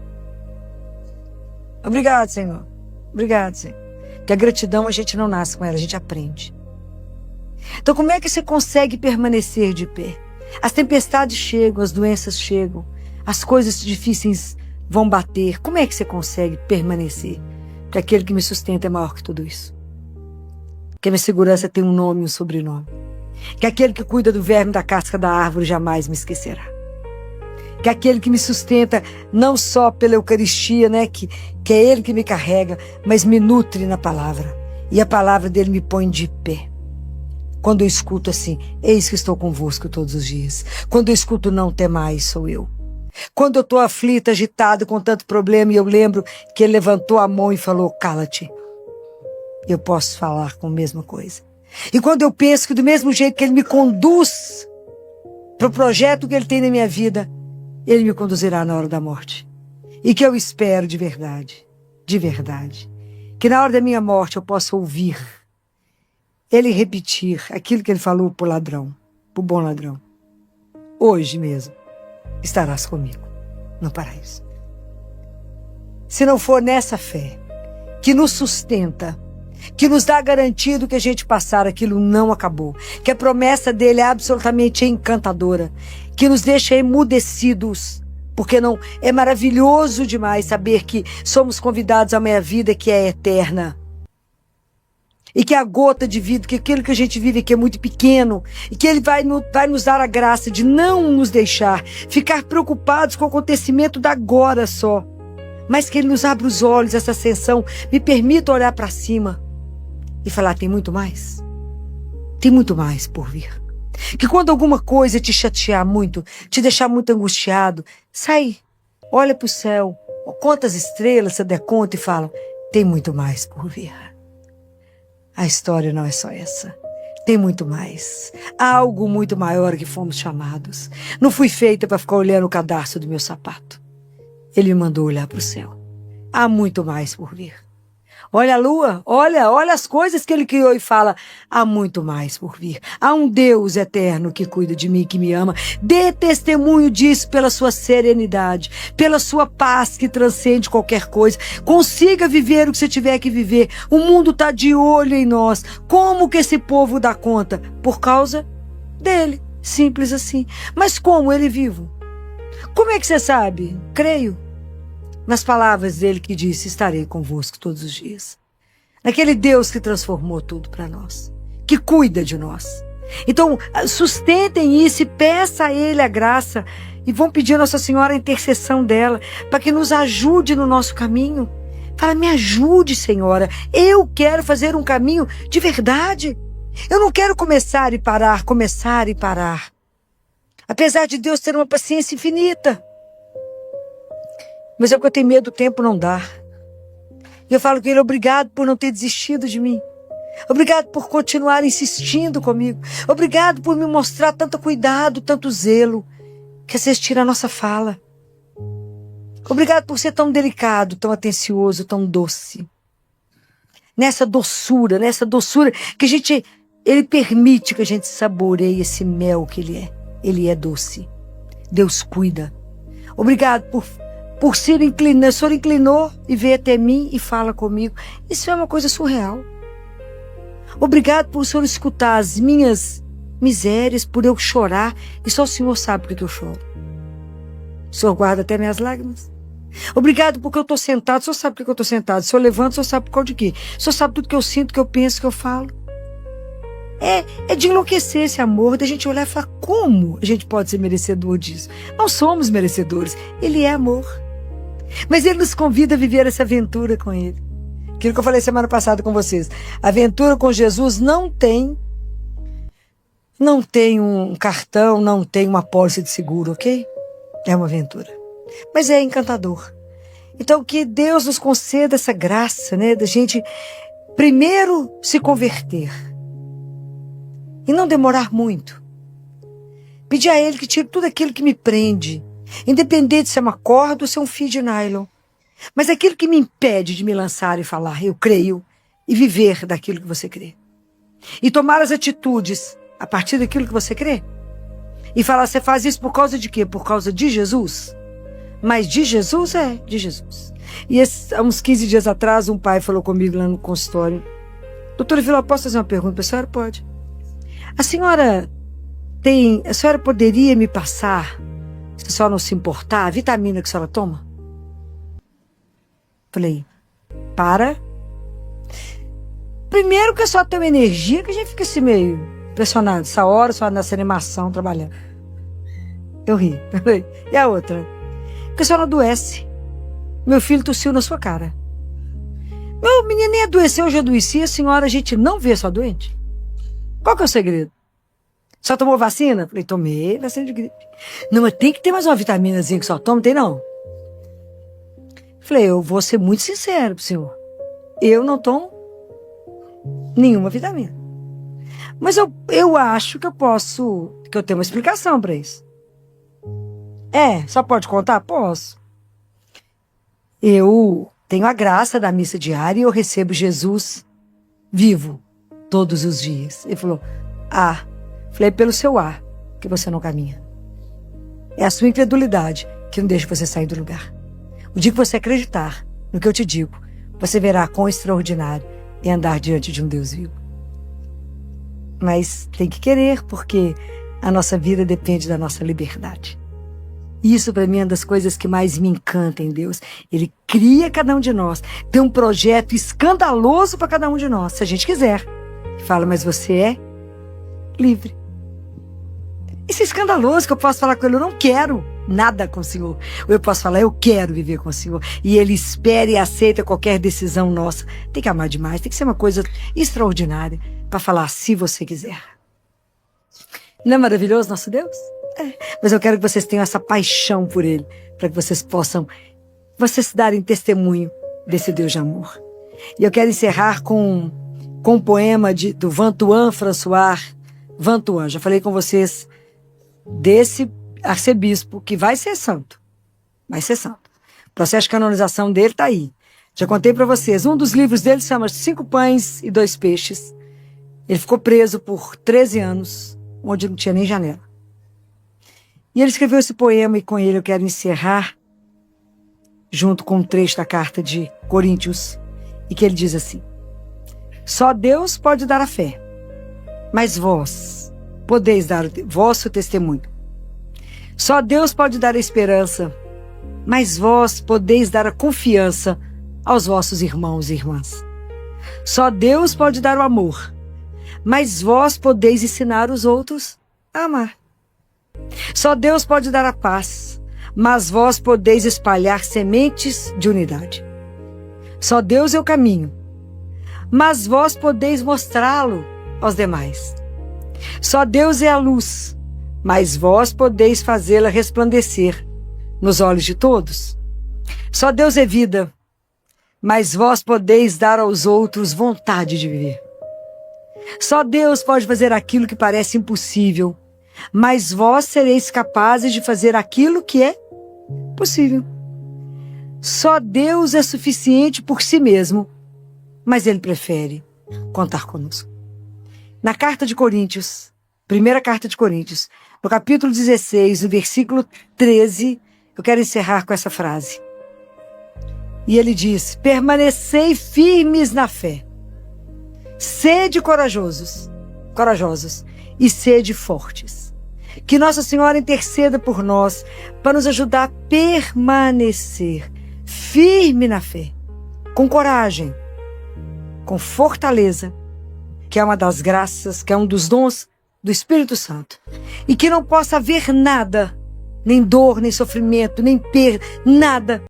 Obrigado, Senhor. Obrigado, Senhor. Porque a gratidão a gente não nasce com ela, a gente aprende. Então como é que você consegue permanecer de pé? As tempestades chegam, as doenças chegam, as coisas difíceis vão bater. Como é que você consegue permanecer? Porque aquele que me sustenta é maior que tudo isso. Que a minha segurança tem um nome e um sobrenome. Que aquele que cuida do verme da casca da árvore jamais me esquecerá. Que aquele que me sustenta não só pela Eucaristia, né, que é ele que me carrega, mas me nutre na palavra. E a palavra dele me põe de pé. Quando eu escuto assim, eis que estou convosco todos os dias. Quando eu escuto não temais, sou eu. Quando eu estou aflita, agitado, com tanto problema, e eu lembro que ele levantou a mão e falou, cala-te. Eu posso falar com a mesma coisa. E quando eu penso que do mesmo jeito que ele me conduz para o projeto que ele tem na minha vida, ele me conduzirá na hora da morte. E que eu espero de verdade, que na hora da minha morte eu possa ouvir ele repetir aquilo que ele falou pro ladrão, pro bom ladrão. Hoje mesmo estarás comigo no paraíso. Se não for nessa fé que nos sustenta, que nos dá garantido que a gente passar, aquilo não acabou, que a promessa dele é absolutamente encantadora, que nos deixa emudecidos, porque não é maravilhoso demais saber que somos convidados a uma vida que é eterna. E que a gota de vida, que aquilo que a gente vive aqui é muito pequeno, e que ele vai nos dar a graça de não nos deixar ficar preocupados com o acontecimento da agora só, mas que ele nos abra os olhos, essa ascensão, me permita olhar para cima e falar, tem muito mais por vir. Que quando alguma coisa te chatear muito, te deixar muito angustiado, sai, olha para o céu, conta as estrelas, se der conta e fala, tem muito mais por vir. A história não é só essa. Tem muito mais. Há algo muito maior que fomos chamados. Não fui feita para ficar olhando o cadarço do meu sapato. Ele me mandou olhar para o céu. Há muito mais por vir. Olha a lua, olha as coisas que ele criou e fala, há muito mais por vir. Há um Deus eterno que cuida de mim, que me ama. Dê testemunho disso pela sua serenidade, pela sua paz que transcende qualquer coisa. Consiga viver o que você tiver que viver. O mundo está de olho em nós. Como que esse povo dá conta? Por causa dele. Simples assim. Mas como ele é vivo? Como é que você sabe? Creio nas palavras dele que disse, estarei convosco todos os dias. Naquele Deus que transformou tudo para nós, que cuida de nós. Então, sustentem isso e peça a ele a graça e vão pedir a Nossa Senhora a intercessão dela para que nos ajude no nosso caminho. Fala, me ajude, Senhora. Eu quero fazer um caminho de verdade. Eu não quero começar e parar, começar e parar. Apesar de Deus ter uma paciência infinita. Mas é porque eu tenho medo do tempo não dar. E eu falo com ele, obrigado por não ter desistido de mim. Obrigado por continuar insistindo comigo. Obrigado por me mostrar tanto cuidado, tanto zelo, que às vezes tira a nossa fala. Obrigado por ser tão delicado, tão atencioso, tão doce. Nessa doçura que ele permite que a gente saboreie esse mel que ele é. Ele é doce. Deus cuida. Obrigado por ser inclinado. O Senhor inclinou e veio até mim e fala comigo. Isso é uma coisa surreal. Obrigado por o Senhor escutar as minhas misérias, por eu chorar. E só o Senhor sabe por que eu choro. O Senhor guarda até minhas lágrimas. Obrigado porque eu estou sentado. O Senhor sabe por que eu estou sentado. Se eu levanto, o Senhor sabe por causa de quê. O Senhor sabe tudo que eu sinto, que eu penso, que eu falo. É de enlouquecer esse amor, da gente olhar e falar, como a gente pode ser merecedor disso? Não somos merecedores. Ele é amor. Mas ele nos convida a viver essa aventura com ele. Aquilo que eu falei semana passada com vocês. A aventura com Jesus não tem um cartão, não tem uma pólice de seguro, ok? É uma aventura. Mas é encantador. Então que Deus nos conceda essa graça, né? Da gente primeiro se converter. E não demorar muito. Pedir a ele que tire tudo aquilo que me prende. Independente se é uma corda ou se é um fio de nylon. Mas aquilo que me impede de me lançar e falar, eu creio, e viver daquilo que você crê. E tomar as atitudes a partir daquilo que você crê. E falar, você faz isso por causa de quê? Por causa de Jesus? Mas de Jesus de Jesus. E há uns 15 dias atrás, um pai falou comigo lá no consultório. Doutora Vila, posso fazer uma pergunta para a senhora? Pode. A senhora poderia me passar, se a senhora não se importar, a vitamina que a senhora toma? Falei, primeiro que a senhora tem uma energia que a gente fica assim meio impressionado. Essa hora a senhora nessa animação trabalhando. Eu ri. Falei, e a outra? Porque a senhora adoece. Meu filho tossiu na sua cara. Meu menino nem adoeceu, eu já adoeci. A senhora, a gente não vê só doente. Qual que é o segredo? Só tomou vacina? Falei, tomei vacina de gripe. Não, mas tem que ter mais uma vitaminazinha que só toma, tem não? Falei, eu vou ser muito sincero pro senhor. Eu não tomo nenhuma vitamina. Mas eu acho que eu tenho uma explicação para isso. Só pode contar? Posso. Eu tenho a graça da missa diária e eu recebo Jesus vivo todos os dias. Ele falou, falei, pelo seu ar que você não caminha. É a sua incredulidade que não deixa você sair do lugar. O dia que você acreditar no que eu te digo, você verá quão extraordinário é andar diante de um Deus vivo. Mas tem que querer, porque a nossa vida depende da nossa liberdade. Isso para mim é uma das coisas que mais me encanta em Deus. Ele cria cada um de nós, tem um projeto escandaloso para cada um de nós, se a gente quiser. Fala, mas você é livre. Isso é escandaloso, que eu posso falar com ele, eu não quero nada com o Senhor. Ou eu posso falar, eu quero viver com o Senhor. E ele espera e aceita qualquer decisão nossa. Tem que amar demais, tem que ser uma coisa extraordinária para falar, se você quiser. Não é maravilhoso nosso Deus? É. Mas eu quero que vocês tenham essa paixão por Ele, para que vocês possam se darem testemunho desse Deus de amor. E eu quero encerrar com um poema do Vantuan François Vantuan. Já falei com vocês desse arcebispo que vai ser santo. Vai ser santo. O processo de canonização dele está aí. Já contei para vocês. Um dos livros dele se chama 5 Pães e 2 Peixes. Ele ficou preso por 13 anos, onde não tinha nem janela. E ele escreveu esse poema e com ele eu quero encerrar junto com um trecho da carta de Coríntios, e que ele diz assim: só Deus pode dar a fé, mas vós podeis dar o vosso testemunho. Só Deus pode dar a esperança, mas vós podeis dar a confiança aos vossos irmãos e irmãs. Só Deus pode dar o amor, mas vós podeis ensinar os outros a amar. Só Deus pode dar a paz, mas vós podeis espalhar sementes de unidade. Só Deus é o caminho, mas vós podeis mostrá-lo aos demais. Só Deus é a luz, mas vós podeis fazê-la resplandecer nos olhos de todos. Só Deus é vida, mas vós podeis dar aos outros vontade de viver. Só Deus pode fazer aquilo que parece impossível, mas vós sereis capazes de fazer aquilo que é possível. Só Deus é suficiente por si mesmo, mas Ele prefere contar conosco. Na carta de Coríntios, primeira carta de Coríntios, no capítulo 16, no versículo 13, eu quero encerrar com essa frase. E ele diz: permanecei firmes na fé, sede corajosos e sede fortes. Que Nossa Senhora interceda por nós para nos ajudar a permanecer firme na fé, com coragem, com fortaleza, que é uma das graças, que é um dos dons do Espírito Santo. E que não possa haver nada, nem dor, nem sofrimento, nem perda, nada